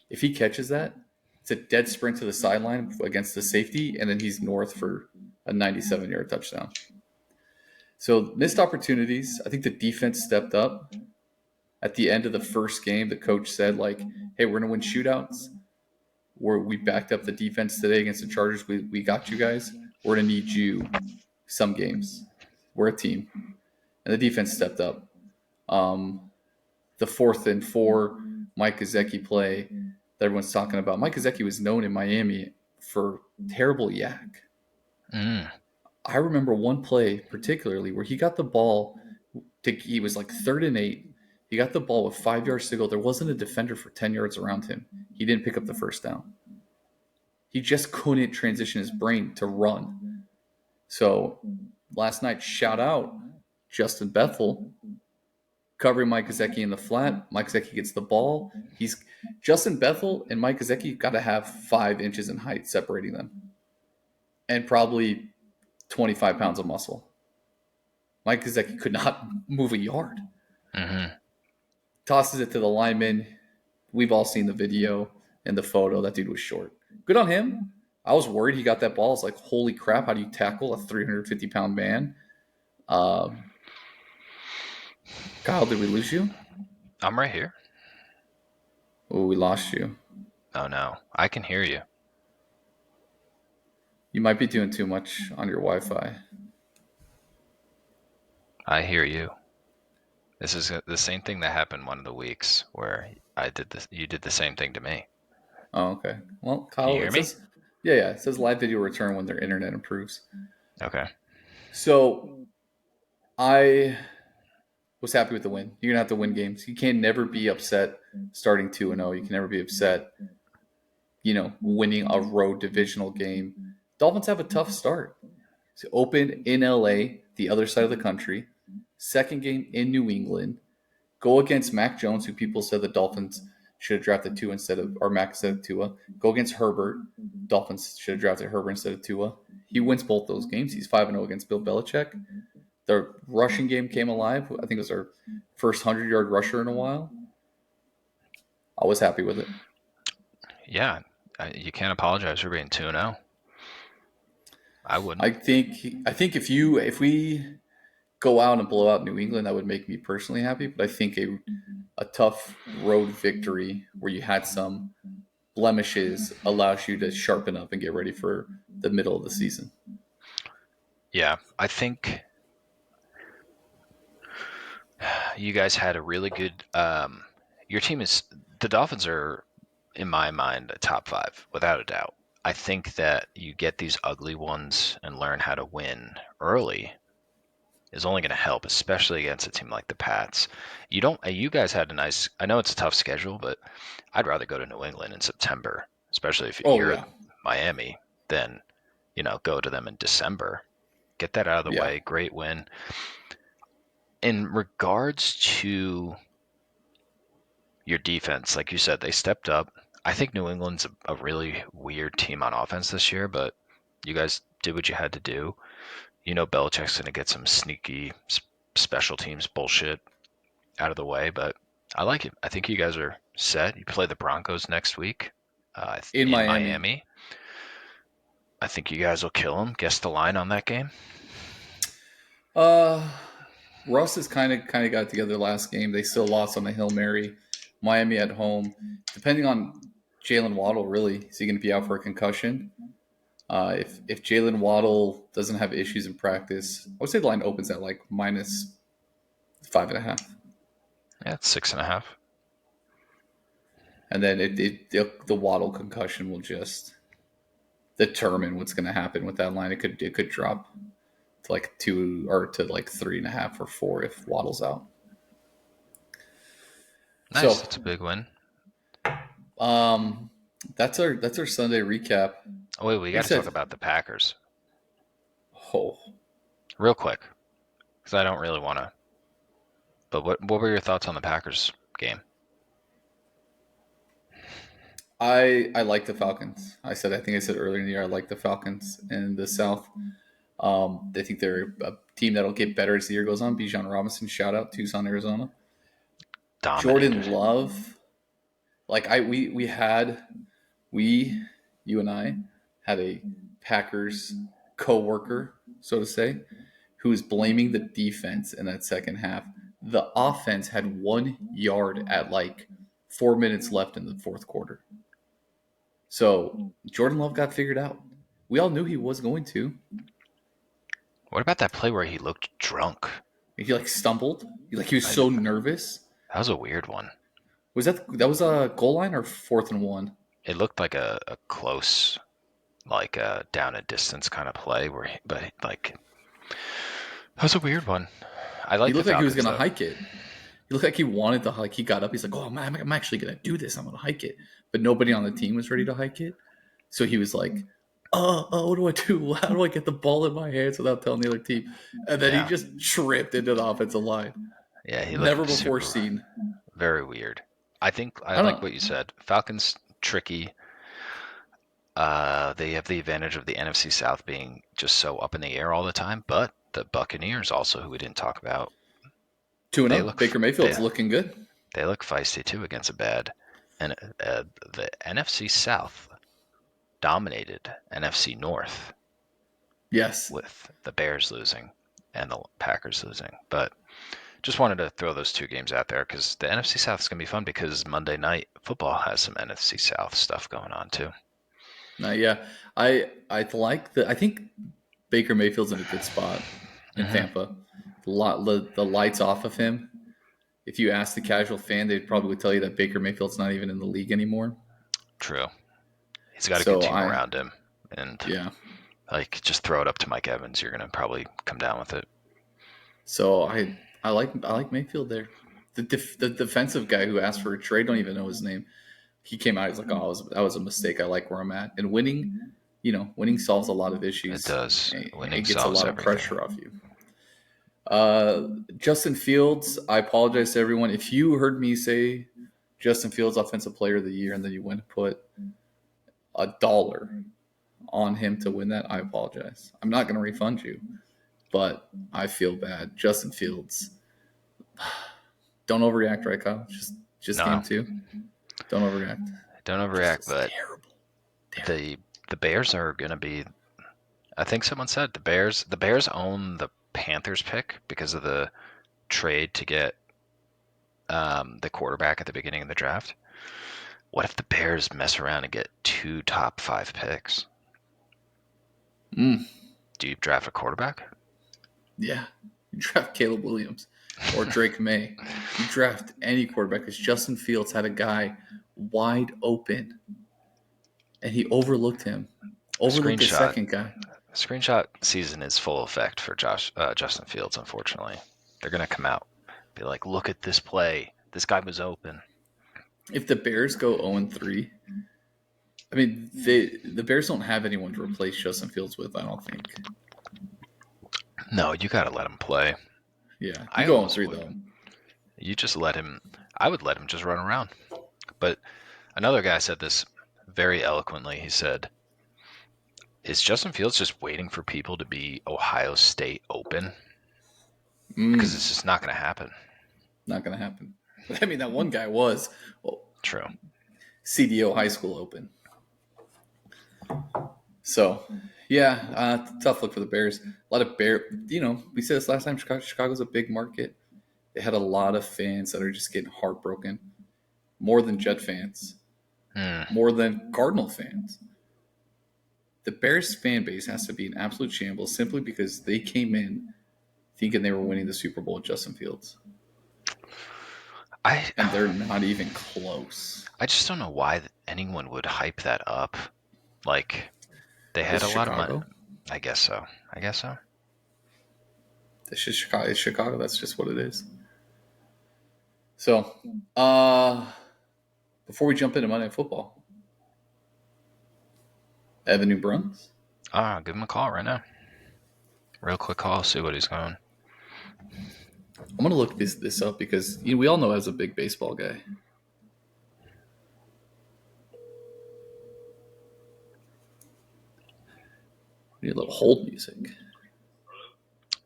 If he catches that, it's a dead sprint to the sideline against the safety, and then he's north for a 97-yard touchdown. So missed opportunities. I think the defense stepped up. At the end of the first game, the coach said, like, hey, we're going to win shootouts. We backed up the defense today against the Chargers. We got you guys. We're going to need you some games. We're a team. And the defense stepped up. The 4th and 4 Mike Gesicki play that everyone's talking about. Mike Gesicki was known in Miami for terrible yak. I remember one play particularly where he got the ball. He was like 3rd and 8. He got the ball with 5 yards to go. There wasn't a defender for 10 yards around him. He didn't pick up the first down. He just couldn't transition his brain to run. So last night, shout out Justin Bethel covering Mike Gesicki in the flat. Mike Gesicki gets the ball. Justin Bethel and Mike Gesicki got to have 5 inches in height separating them, and probably 25 pounds of muscle. Mike Gesicki could not move a yard. Mm-hmm. Tosses it to the lineman. We've all seen the video and the photo. That dude was short. Good on him. I was worried he got that ball. I was like, holy crap, how do you tackle a 350-pound man? Um, Kyle, did we lose you? I'm right here. Oh, we lost you. Oh no, I can hear you. You might be doing too much on your Wi-Fi. I hear you. This is the same thing that happened one of the weeks where I did this. You did the same thing to me. Oh, okay. Well, Can you Kyle, hear it me? says, yeah, it says live video return when their internet improves. Okay. So I was happy with the win. You're gonna have to win games. You can never be upset starting 2-0. You can never be upset, winning a road divisional game. Dolphins have a tough start. So open in LA, the other side of the country. Second game in New England. Go against Mac Jones, who people said the Dolphins should have drafted Tua or Mac instead of Tua. Go against Herbert. Dolphins should have drafted Herbert instead of Tua. He wins both those games. He's 5-0 against Bill Belichick. Their rushing game came alive. I think it was our first 100-yard rusher in a while. I was happy with it. Yeah, you can't apologize for being 2-0. I wouldn't. I think if we go out and blow out New England, that would make me personally happy. But I think a tough road victory where you had some blemishes allows you to sharpen up and get ready for the middle of the season. Yeah, I think you guys had a really good. Your team is the Dolphins are, in my mind, a top 5 without a doubt. I think that you get these ugly ones and learn how to win early is only going to help, especially against a team like the Pats. You don't. You guys had a nice. I know it's a tough schedule, but I'd rather go to New England in September, especially if Oh you're in yeah, Miami, than go to them in December. Get that out of the yeah. way. Great win. In regards to your defense, like you said, they stepped up. I think New England's a really weird team on offense this year, but you guys did what you had to do. Belichick's going to get some sneaky special teams bullshit out of the way, but I like it. I think you guys are set. You play the Broncos next week In in Miami, Miami. I think you guys will kill them. Guess the line on that game? uh, Russ has kind of got it together last game. They still lost on the Hail Mary. Miami at home. Depending on Jalen Waddle, really, is he going to be out for a concussion? If Jalen Waddle doesn't have issues in practice, I would say the line opens at like -5.5. Yeah, it's 6.5. And then the Waddle concussion will just determine what's going to happen with that line. It could drop to like 2 or to like 3.5 or 4 if Waddle's out. Nice. So That's a big win. um, that's our Sunday recap. Oh, wait, we Like got I to talk said, about the Packers oh, real quick because I don't really want to. But what were your thoughts on the Packers game? I like the Falcons. I think I said earlier in the year I like the Falcons in the South. I think they're a team that'll get better as the year goes on. Bijan Robinson, shout out Tucson, Arizona. Jordan Dominated. Love, like we you and I had a Packers co-worker, so to say, who was blaming the defense in that second half. The offense had 1 yard at like 4 minutes left in the fourth quarter. So Jordan Love got figured out. We all knew he was going to. What about that play where he looked drunk? He like stumbled. He was so nervous. That was a weird one. Was a goal line or 4th and 1? It looked like a close, like a down a distance kind of play but like that was a weird one. I He like the looked like he was Falcons gonna though. hike it. He looked like he wanted to hike. He got up. He's like, "Oh, I'm actually gonna do this. I'm gonna hike it." But nobody on the team was ready to hike it. So he was like, what do I do? How do I get the ball in my hands without telling the other team?" And then he Yeah, just tripped into the offensive line. yeah, he Never looked before super, seen. very weird. I think I I like don't what you said. Falcons tricky. They have the advantage of the NFC South being just so up in the air all the time, but the Buccaneers also, who we didn't talk about, two and they zero. look Baker they Mayfield's looking good. they look feisty too against a bad and the NFC South. dominated NFC North Yes. with the Bears losing and the Packers losing. But just wanted to throw those two games out there because the NFC South is going to be fun because Monday Night Football has some NFC South stuff going on too. Yeah. I think Baker Mayfield's in a good spot in Tampa. The lights off of him. If you ask the casual fan, they'd probably tell you that Baker Mayfield's not even in the league anymore. True. He's got a good So team around him. And yeah. like just throw it up to Mike Evans. You're going to probably come down with it. So I like Mayfield there. The defensive guy who asked for a trade, don't even know his name. He came out. He's like, "Oh, that was a mistake. I like where I'm at." And winning solves a lot of It issues. does. And Winning it gets a solves lot of everything. pressure off you. Justin Fields. I apologize to everyone if you heard me say Justin Fields Offensive Player of the Year, and then you went to put $1 on him to win that. I apologize. I'm not going to refund you, but I feel bad. Justin Fields. Don't overreact, right, Kyle? Just No. game 2. Don't overreact. Don't overreact, but terrible. the Bears are going to be. I think someone said the Bears own the Panthers pick because of the trade to get the quarterback at the beginning of the draft. What if the Bears mess around and get 2 top 5 picks? Do you draft a quarterback? Yeah. You draft Caleb Williams or Drake May. You draft any quarterback because Justin Fields had a guy wide open and he overlooked him. Overlooked his second guy. Screenshot season is full effect for Justin Fields, unfortunately. They're going to come out, be like, look at this play. This guy was open. If the Bears go 0-3, I mean, the Bears don't have anyone to replace Justin Fields with, I don't think. No, you got to let him play. Yeah, I go almost 0-3 would. though. You just let him. I would let him just run around. But another guy said this very eloquently. He said, is Justin Fields just waiting for people to be Ohio State open? Because it's just not going to happen. Not going to happen. I mean, that one guy was. True. CDO high school open. So, yeah, tough look for the Bears. A lot of we said this last time, Chicago's a big market. They had a lot of fans that are just getting heartbroken. More than Jet fans. More than Cardinal fans. The Bears fan base has to be an absolute shambles simply because they came in thinking they were winning the Super Bowl with Justin Fields. And they're not even close. I just don't know why anyone would hype that up. Like, they had a lot of money. I guess so. It's just Chicago. It's Chicago. That's just what it is. So, before we jump into Monday Night Football, Evan New Bruns. Give him a call right now. Real quick call, see what he's going. I'm going to look this up because we all know Ev's a big baseball guy. We need a little hold music.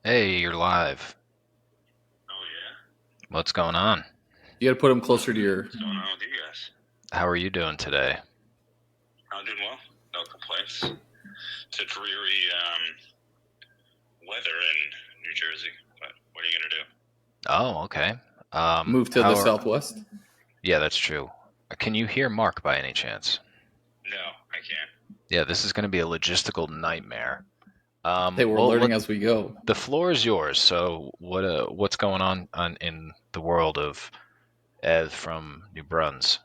Hey, you're live. Oh, yeah? What's going on? You got to put him closer to your... What's going on with you guys? How are you doing today? I'm doing well. No complaints. It's a dreary weather in New Jersey, but what are you going to do? Oh, okay. Move to the Southwest? Yeah, that's true. Can you hear Mark by any chance? No, I can't. Yeah, this is going to be a logistical nightmare. Hey, we're learning as we go. The floor is yours. So what's going on in the world of Ev from New Bruns?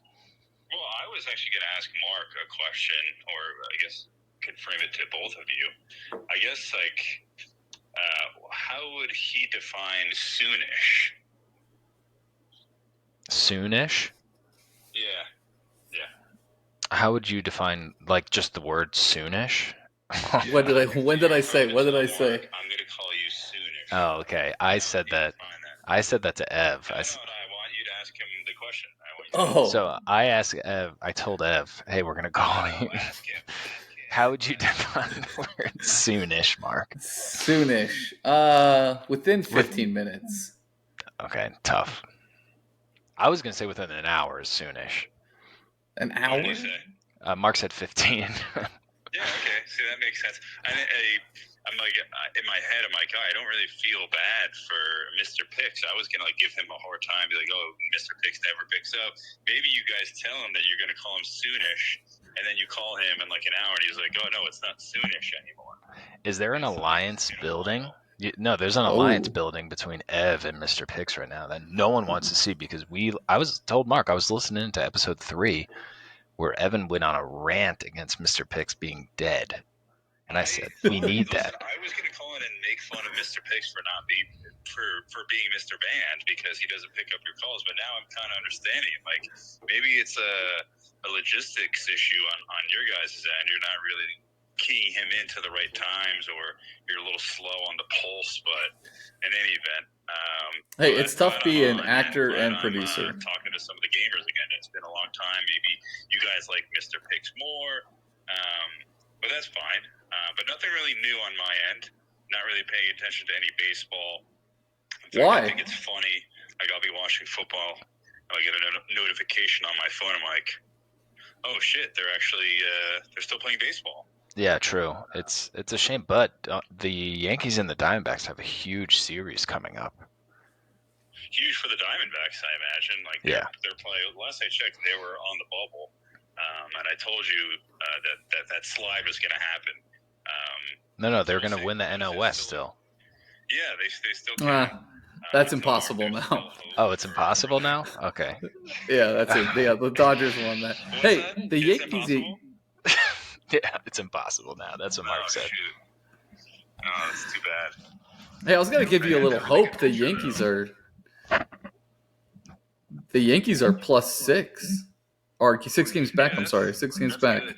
Well, I was actually going to ask Mark a question, or I guess could frame it to both of you. I guess, how would he define soonish? Soonish? Yeah. How would you define, like, just the word soonish? When did I say? I'm going to call you soonish. Oh, okay. I said that to Ev. No, I want you to ask him the question. So I asked Ev. I told Ev, "Hey, we're gonna call you." Ask him. How would you define the word soonish, Mark? Soonish. Within 15 minutes. Okay, tough. I was gonna say within an hour is soonish. An hour? What did you say? Mark said 15. Yeah, okay. See, that makes sense. I'm like, in my head, I'm like, oh, I don't really feel bad for Mr. Picks. I was going to give him a hard time, be like, oh, Mr. Picks never picks up. Maybe you guys tell him that you're going to call him Soonish, and then you call him in an hour, and he's like, oh, no, it's not Soonish anymore. Is there an alliance building? No, there's an alliance building between Ev and Mr. Picks right now that no one wants to see because I was told Mark, I was listening to episode 3 where Evan went on a rant against Mr. Picks being dead. And I said, we need that. I was going to call in and make fun of Mr. Picks for not being for being Mr. Band because he doesn't pick up your calls. But now I'm kind of understanding it. Like maybe it's a logistics issue on your guys' end. You're not really keying him into the right times, or you're a little slow on the pulse. But in any event, hey, it's tough being an actor and producer. Talking to some of the gamers again. It's been a long time. Maybe you guys like Mr. Picks more, but that's fine. But nothing really new on my end. Not really paying attention to any baseball. Why? I think it's funny. Like I'll be watching football. I get a notification on my phone. I'm like, oh shit, they're actually they're still playing baseball. Yeah, true. It's a shame, but the Yankees and the Diamondbacks have a huge series coming up. Huge for the Diamondbacks, I imagine. Like they're playing. Last I checked, they were on the bubble, and I told you that slide was going to happen. No, they're going to win the NL West still. Yeah, they still can. That's impossible now. Oh, it's impossible now? Okay. Yeah, that's it. Yeah, the Dodgers won that. Hey, the Yankees. Yeah, it's impossible now. That's what Mark said. Shoot. Oh, that's too bad. Hey, I was gonna give you a little hope. The Yankees are +6, or 6 games back. I'm sorry, 6 games back. Good.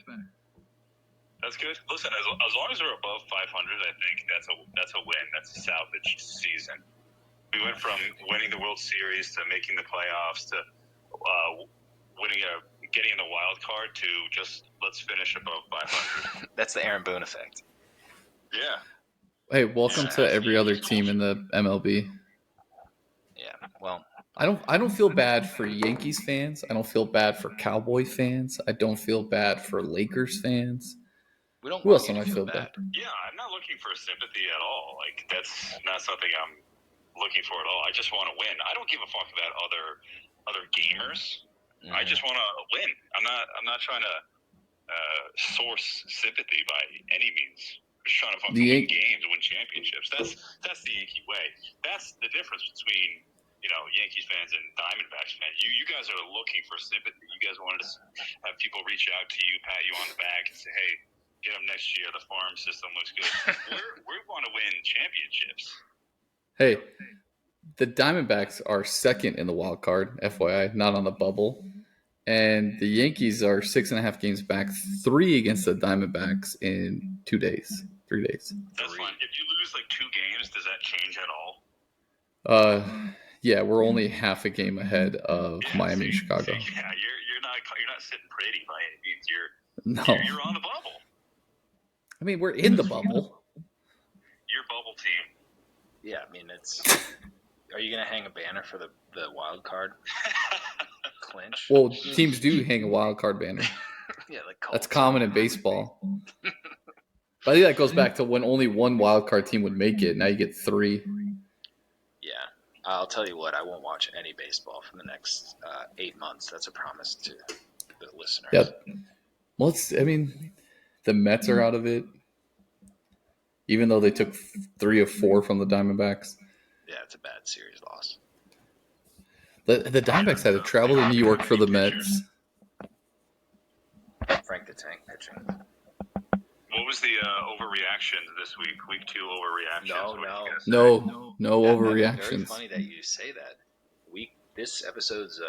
That's good. Listen, as long as we're above 500, I think that's a win. That's a salvaged season. We went from winning the World Series to making the playoffs to getting in the wild card to just let's finish above 500. That's the Aaron Boone effect. Yeah. Hey, welcome to every other team in the MLB. Yeah. Well, I don't feel bad for Yankees fans. I don't feel bad for Cowboy fans. I don't feel bad for Lakers fans. Who else don't I feel bad? Yeah, I'm not looking for sympathy at all. Like that's not something I'm looking for at all. I just want to win. I don't give a fuck about other gamers. Mm-hmm. I just want to win. I'm not trying to source sympathy by any means. I'm just trying to fucking win games, win championships. That's the Yankee way. That's the difference between Yankees fans and Diamondbacks fans. You guys are looking for sympathy. You guys wanted to have people reach out to you, pat you on the back, and say, "Hey, get them next year. The farm system looks good." we want to win championships. Hey, the Diamondbacks are second in the wild card, FYI, not on the bubble. And the Yankees are 6.5 games back, 3 against the Diamondbacks in 2 days, 3 days. That's fine. If you lose 2 games, does that change at all? Yeah, we're only half a game ahead of Miami and Chicago. Yeah, you're not sitting pretty by any means. You're on the bubble. I mean, we're in the bubble. Your bubble team. Yeah, I mean it's. Are you gonna hang a banner for the wild card clinch? Well, teams do hang a wild card banner. Yeah, that's common in baseball. But I think that goes back to when only one wild card team would make it. Now you get 3. Yeah, I'll tell you what. I won't watch any baseball for the next 8 months. That's a promise to the listeners. Yeah. Well, the Mets are out of it, even though they took 3 of 4 from the Diamondbacks. Yeah, it's a bad series loss. The Diamondbacks had to travel to New York for the Mets. Frank the Tank pitching. What was the overreaction this week? Week 2 overreactions? No overreactions. Very funny that you say that. This episode's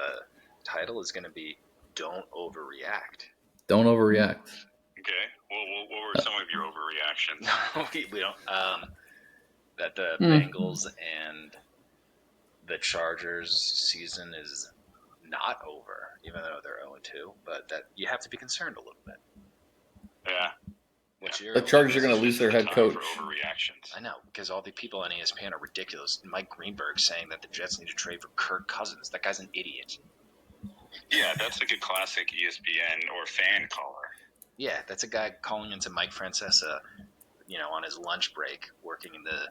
title is going to be "Don't Overreact." Don't overreact. Okay. Well, what were some of your overreactions? We don't. That the Bengals and the Chargers season is not over, even though they're 0-2. But that you have to be concerned a little bit. Yeah. The Chargers are going to lose their head coach. Overreactions. I know, because all the people on ESPN are ridiculous. Mike Greenberg saying that the Jets need to trade for Kirk Cousins. That guy's an idiot. Yeah, that's like a classic ESPN or fan caller. Yeah, that's a guy calling into Mike Francesa, on his lunch break, working in the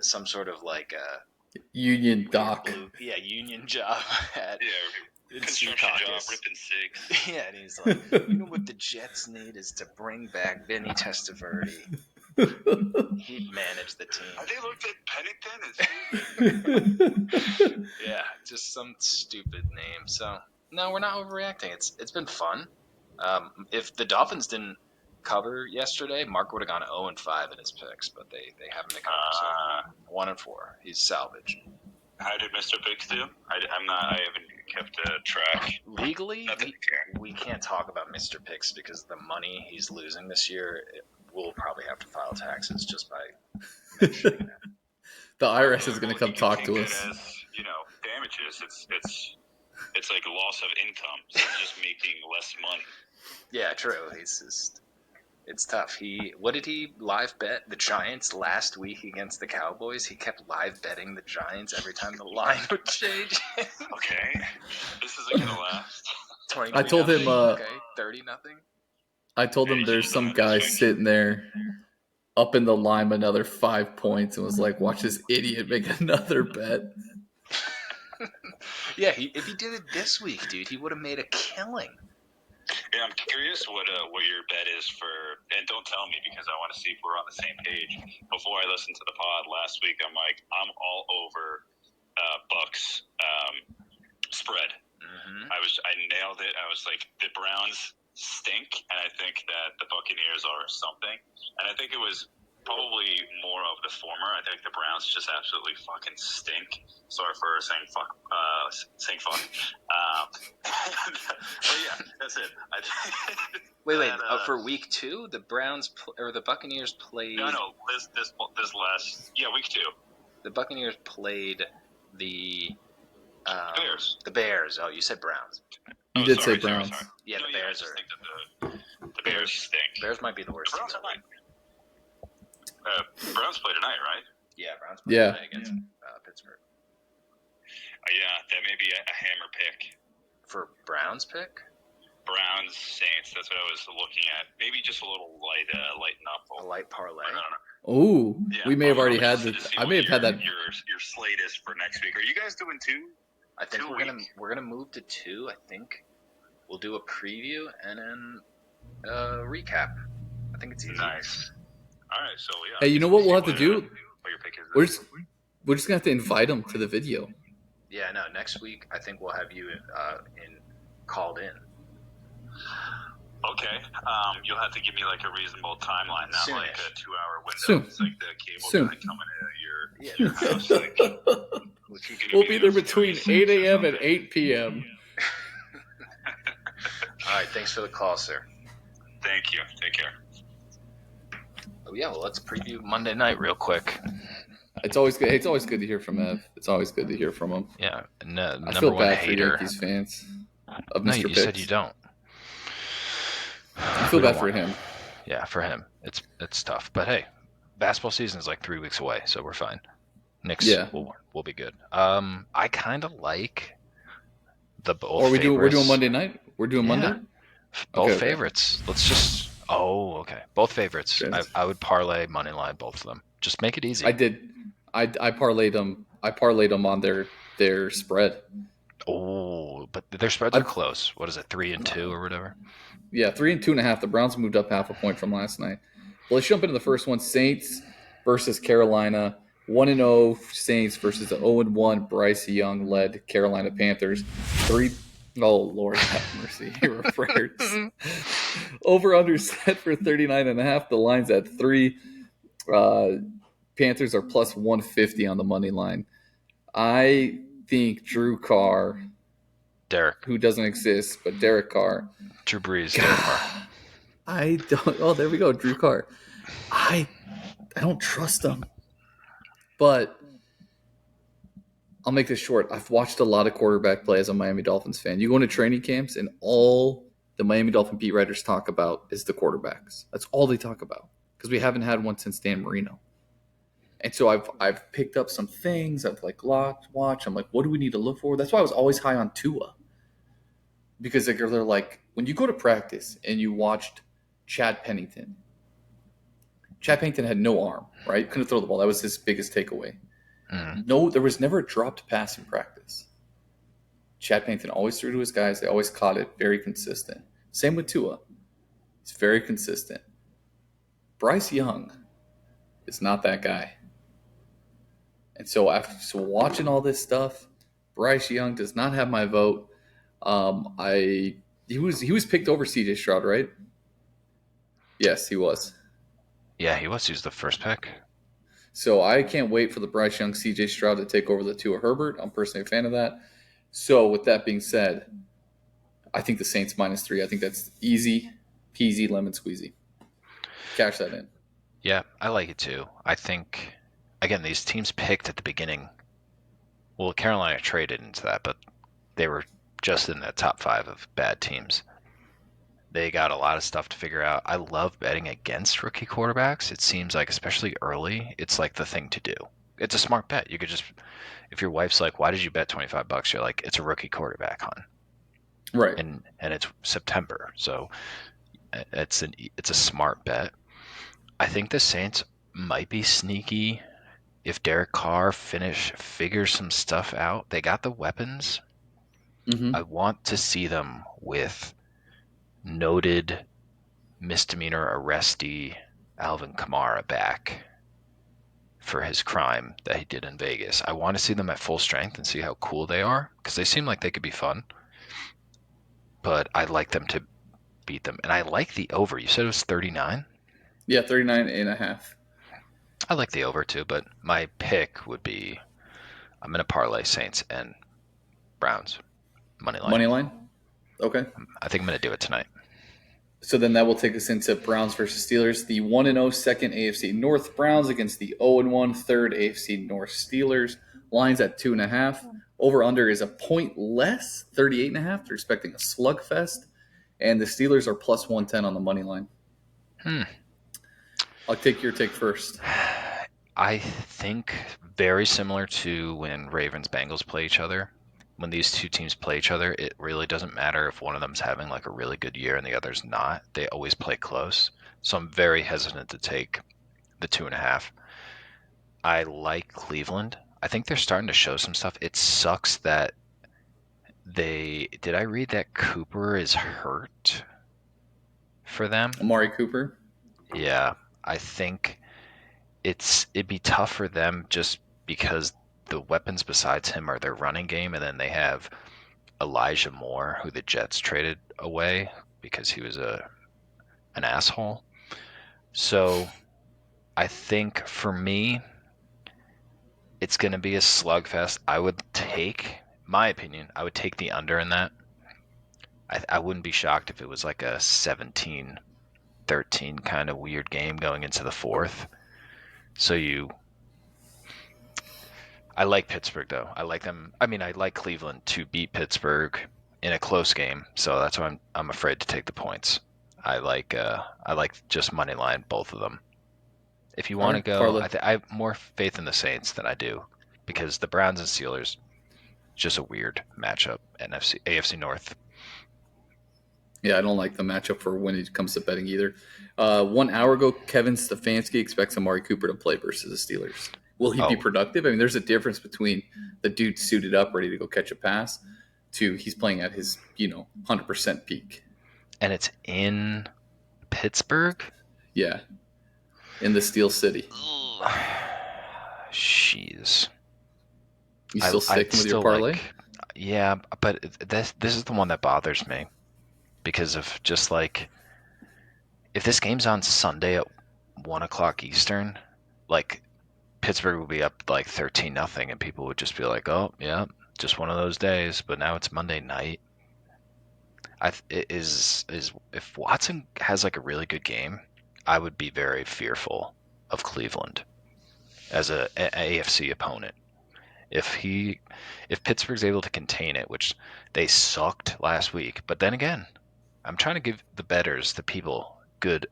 some sort of like Union dock. union job at Construction job, ripping cigs. Yeah, and he's like, what the Jets need is to bring back Vinny Testaverde. He'd manage the team. Have they looked at Pennington? Yeah, just some stupid name. So no, we're not overreacting. It's been fun. If the Dolphins didn't cover yesterday, Mark would have gone 0-5 in his picks, but they happened to cover. So 1-4. He's salvaged. How did Mr. Biggs do? I haven't kept track. Legally, we can't talk about Mr. Picks because the money he's losing this year, we'll probably have to file taxes just by mentioning that. The IRS is going to come talk to us. As, damages. It's like loss of income. So it's just making less money. Yeah, true. It's tough. What did he live bet the Giants last week against the Cowboys? He kept live betting the Giants every time the line would change. Okay, this isn't gonna last. I told him. 30-0. I told him there's some guy sitting there up in the line another 5 points and was like, "Watch this idiot make another bet." Yeah, if he did it this week, dude, he would have made a killing. Yeah, I'm curious what your bet is for, and don't tell me because I want to see if we're on the same page. Before I listened to the pod last week, I'm all over Bucks spread. Mm-hmm. I nailed it. I was like, the Browns stink, and I think that the Buccaneers are something. And I think it was probably more of the former. I think the Browns just absolutely fucking stink. Sorry for saying fuck. But yeah, that's it. Wait. For week 2, the Browns or the Buccaneers played. No. This last week 2. The Buccaneers played the Bears. The Bears. Oh, you said Browns. You did say Browns. Sorry. Yeah, the Bears are. The Bears stink. Bears might be the worst. The Browns are fine. Browns play tonight, right? Yeah, Browns play tonight against Pittsburgh. Yeah, that may be a hammer pick. For Browns pick? Browns, Saints, that's what I was looking at. Maybe just a little lighten up. A light parlay? I don't know. Oh, yeah, we may have already had the. I may have had that. Your slate is for next week. Are you guys doing 2? I think we're gonna move to 2. I think we'll do a preview and then a recap. I think it's easy. Nice. All right, so yeah. Hey, you know what we'll have to do? What your pick is? We're just gonna have to invite them to the video. Yeah, no. Next week, I think we'll have you called in. Okay. You'll have to give me like a reasonable timeline, not Soonish. like a 2-hour window. Soon. It's like the cable Soon. guy coming to your house. Like, We'll be there between 8 a.m. and 8 p.m. All right. Thanks for the call, sir. Thank you. Take care. Oh yeah. Well, let's preview Monday night real quick. It's always good. It's always good to hear from Ev. It's always good to hear from him. Yeah. I feel bad for Yankees fans of No, Mr. you Pitts. said you don't. I feel bad for him. Yeah, for him, it's tough. But hey, basketball season is like 3 weeks away, so we're fine. Knicks, we'll be good. I kind of like the both. We're doing Monday night. We're doing Monday. Both favorites. Let's just. Oh, okay. Both favorites. I would parlay money line both of them. Just make it easy. I did. I parlayed them. I parlayed them on their spread. Oh, but their spreads are close. What is it, 3 and 2 or whatever? Yeah, 3 and 2.5. The Browns moved up half a point from last night. Well, let's jump into the first one. Saints versus Carolina. 1-0 Saints versus the 0-1 Bryce Young led Carolina Panthers. Oh, Lord have mercy. Hear our prayers. Over under set for 39.5. The line's at 3. Panthers are plus 150 on the money line. I think Drew Carr, Derek, who doesn't exist, but Derek Carr. Drew Brees, Derek Carr. I don't. Oh, there we go, Drew Carr. I don't trust him, but I'll make this short. I've watched a lot of quarterback play as a Miami Dolphins fan. You go into training camps, and all the Miami Dolphin beat writers talk about is the quarterbacks. That's all they talk about because we haven't had one since Dan Marino. And so I've picked up some things. I've watched. I'm like, what do we need to look for? That's why I was always high on Tua. Because they're like, when you go to practice and you watched Chad Pennington, Chad Pennington had no arm, right? Couldn't throw the ball. That was his biggest takeaway. Mm. No, there was never a dropped pass in practice. Chad Pennington always threw to his guys. They always caught it. Very consistent. Same with Tua. He's very consistent. Bryce Young is not that guy. And so after watching all this stuff, Bryce Young does not have my vote. He was picked over C.J. Stroud, right? Yes, he was. Yeah, he was. He was the first pick. So I can't wait for the Bryce Young C.J. Stroud to take over the Tua Herbert. I'm personally a fan of that. So with that being said, I think the Saints -3. I think that's easy peasy lemon squeezy. Cash that in. Yeah, I like it too. I think, again, these teams picked at the beginning. Well, Carolina traded into that, but they were just in that top 5 of bad teams. They got a lot of stuff to figure out. I love betting against rookie quarterbacks. It seems like, especially early, it's like the thing to do. It's a smart bet. You could just, if your wife's like, "Why did you bet $25?" You're like, "It's a rookie quarterback, hon." Right. And it's September, so it's a smart bet. I think the Saints might be sneaky if Derek Carr figures some stuff out. They got the weapons. Mm-hmm. I want to see them with noted misdemeanor arrestee Alvin Kamara back for his crime that he did in Vegas. I want to see them at full strength and see how cool they are, because they seem like they could be fun. But I'd like them to beat them. And I like the over. You said it was 39? Yeah, 39.5. I like the over too, but my pick would be, I'm going to parlay Saints and Browns. Money line. Money line? Okay. I think I'm going to do it tonight. So then that will take us into Browns versus Steelers. The 1-0 second AFC North Browns against the 0-1 third AFC North Steelers. Lines at 2.5. Over under is a point less, 38.5. They're expecting a slugfest. And the Steelers are plus 110 on the money line. I'll take your take first. I think very similar to when Ravens Bengals play each other. When these two teams play each other, it really doesn't matter if one of them's having like a really good year and the other's not. They always play close. So I'm very hesitant to take the 2.5. I like Cleveland. I think they're starting to show some stuff. It sucks that did I read that Cooper is hurt for them? Amari Cooper. Yeah, I think it'd be tough for them just because the weapons besides him are their running game, and then they have Elijah Moore, who the Jets traded away because he was an asshole. So I think for me, it's going to be a slugfest. I would take, my opinion, I would take the under in that. I wouldn't be shocked if it was like a 17-13 kind of weird game going into the fourth. So I like Pittsburgh though. I like them. I mean, I like Cleveland to beat Pittsburgh in a close game. So that's why I'm afraid to take the points. I like just money line both of them. If you want to go, I have more faith in the Saints than I do, because the Browns and Steelers, just a weird matchup. AFC North. Yeah, I don't like the matchup for when it comes to betting either. 1 hour ago, Kevin Stefanski expects Amari Cooper to play versus the Steelers. Will he be productive? I mean, there's a difference between the dude suited up, ready to go catch a pass, to he's playing at his 100% peak. And it's in Pittsburgh? Yeah, in the Steel City. Jeez. You still sticking with your parlay? Yeah, but this is the one that bothers me, because of just like, if this game's on Sunday at 1:00 Eastern, like Pittsburgh would be up like 13-0, and people would just be like, "Oh, yeah, just one of those days." But now it's Monday night. If Watson has like a really good game, I would be very fearful of Cleveland as a AFC opponent. If Pittsburgh's able to contain it, which they sucked last week, but then again, I'm trying to give the bettors, the people, good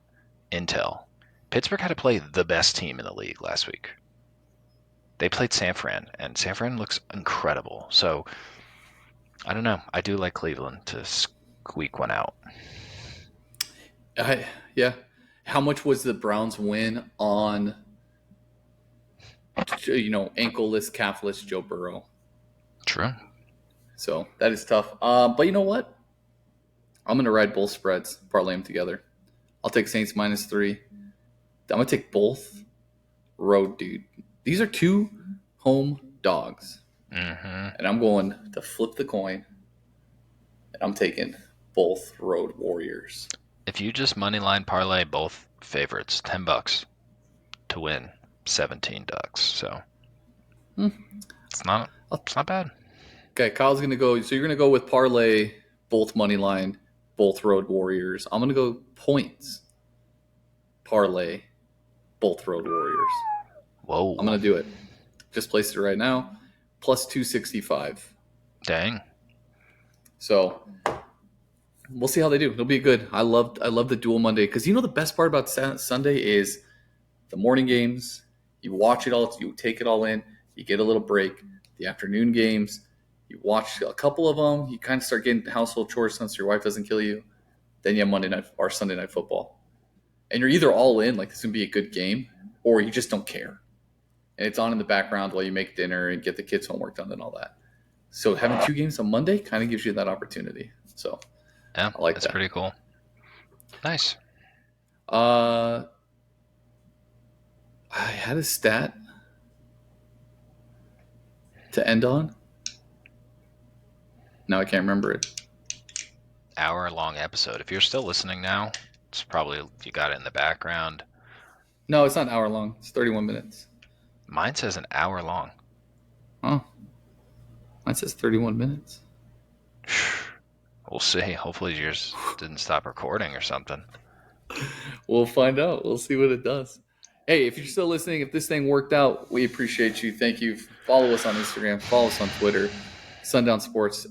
intel. Pittsburgh had to play the best team in the league last week. They played San Fran, and San Fran looks incredible. So I don't know. I do like Cleveland to squeak one out. Yeah. How much was the Browns win on, ankle-less, calf-less Joe Burrow? True. So that is tough. But you know what? I'm going to ride both spreads, parlay them together. I'll take Saints -3. I'm going to take both road, dude. These are 2 home dogs. Mm-hmm. And I'm going to flip the coin. And I'm taking both road Warriors. If you just moneyline parlay both favorites, $10 to win 17 ducks. So it's not bad. Okay, Kyle's going to go. So you're going to go with parlay, both money line, both road Warriors. I'm going to go points, parlay, both road Warriors. Whoa. I'm going to do it. Just placed it right now. Plus 265. Dang. So we'll see how they do. It'll be good. I love the dual Monday because the best part about Sunday is the morning games. You watch it all. You take it all in. You get a little break. The afternoon games. You watch a couple of them. You kind of start getting household chores since your wife doesn't kill you. Then you have Monday night or Sunday night football. And you're either all in, like this is going to be a good game, or you just don't care. And it's on in the background while you make dinner and get the kids' homework done and all that. So having 2 games on Monday kind of gives you that opportunity. So yeah, I like that's that. pretty cool. Nice. I had a stat to end on. Now I can't remember it. Hour-long episode. If you're still listening now, it's probably you got it in the background. No, it's not an hour long. It's 31 minutes. Mine says an hour long. Oh, mine says 31 minutes. We'll see. Hopefully yours didn't stop recording or something. We'll find out. We'll see what it does. Hey, if you're still listening, if this thing worked out, we appreciate you. Thank you. Follow us on Instagram. Follow us on Twitter. Sundown Sports.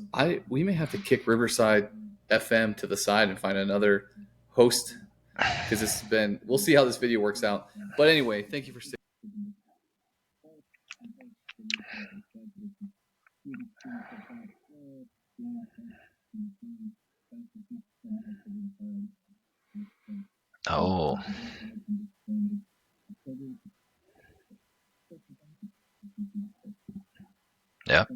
We may have to kick Riverside FM to the side and find another host because this has been. We'll see how this video works out. But anyway, thank you for staying. Oh. Yep.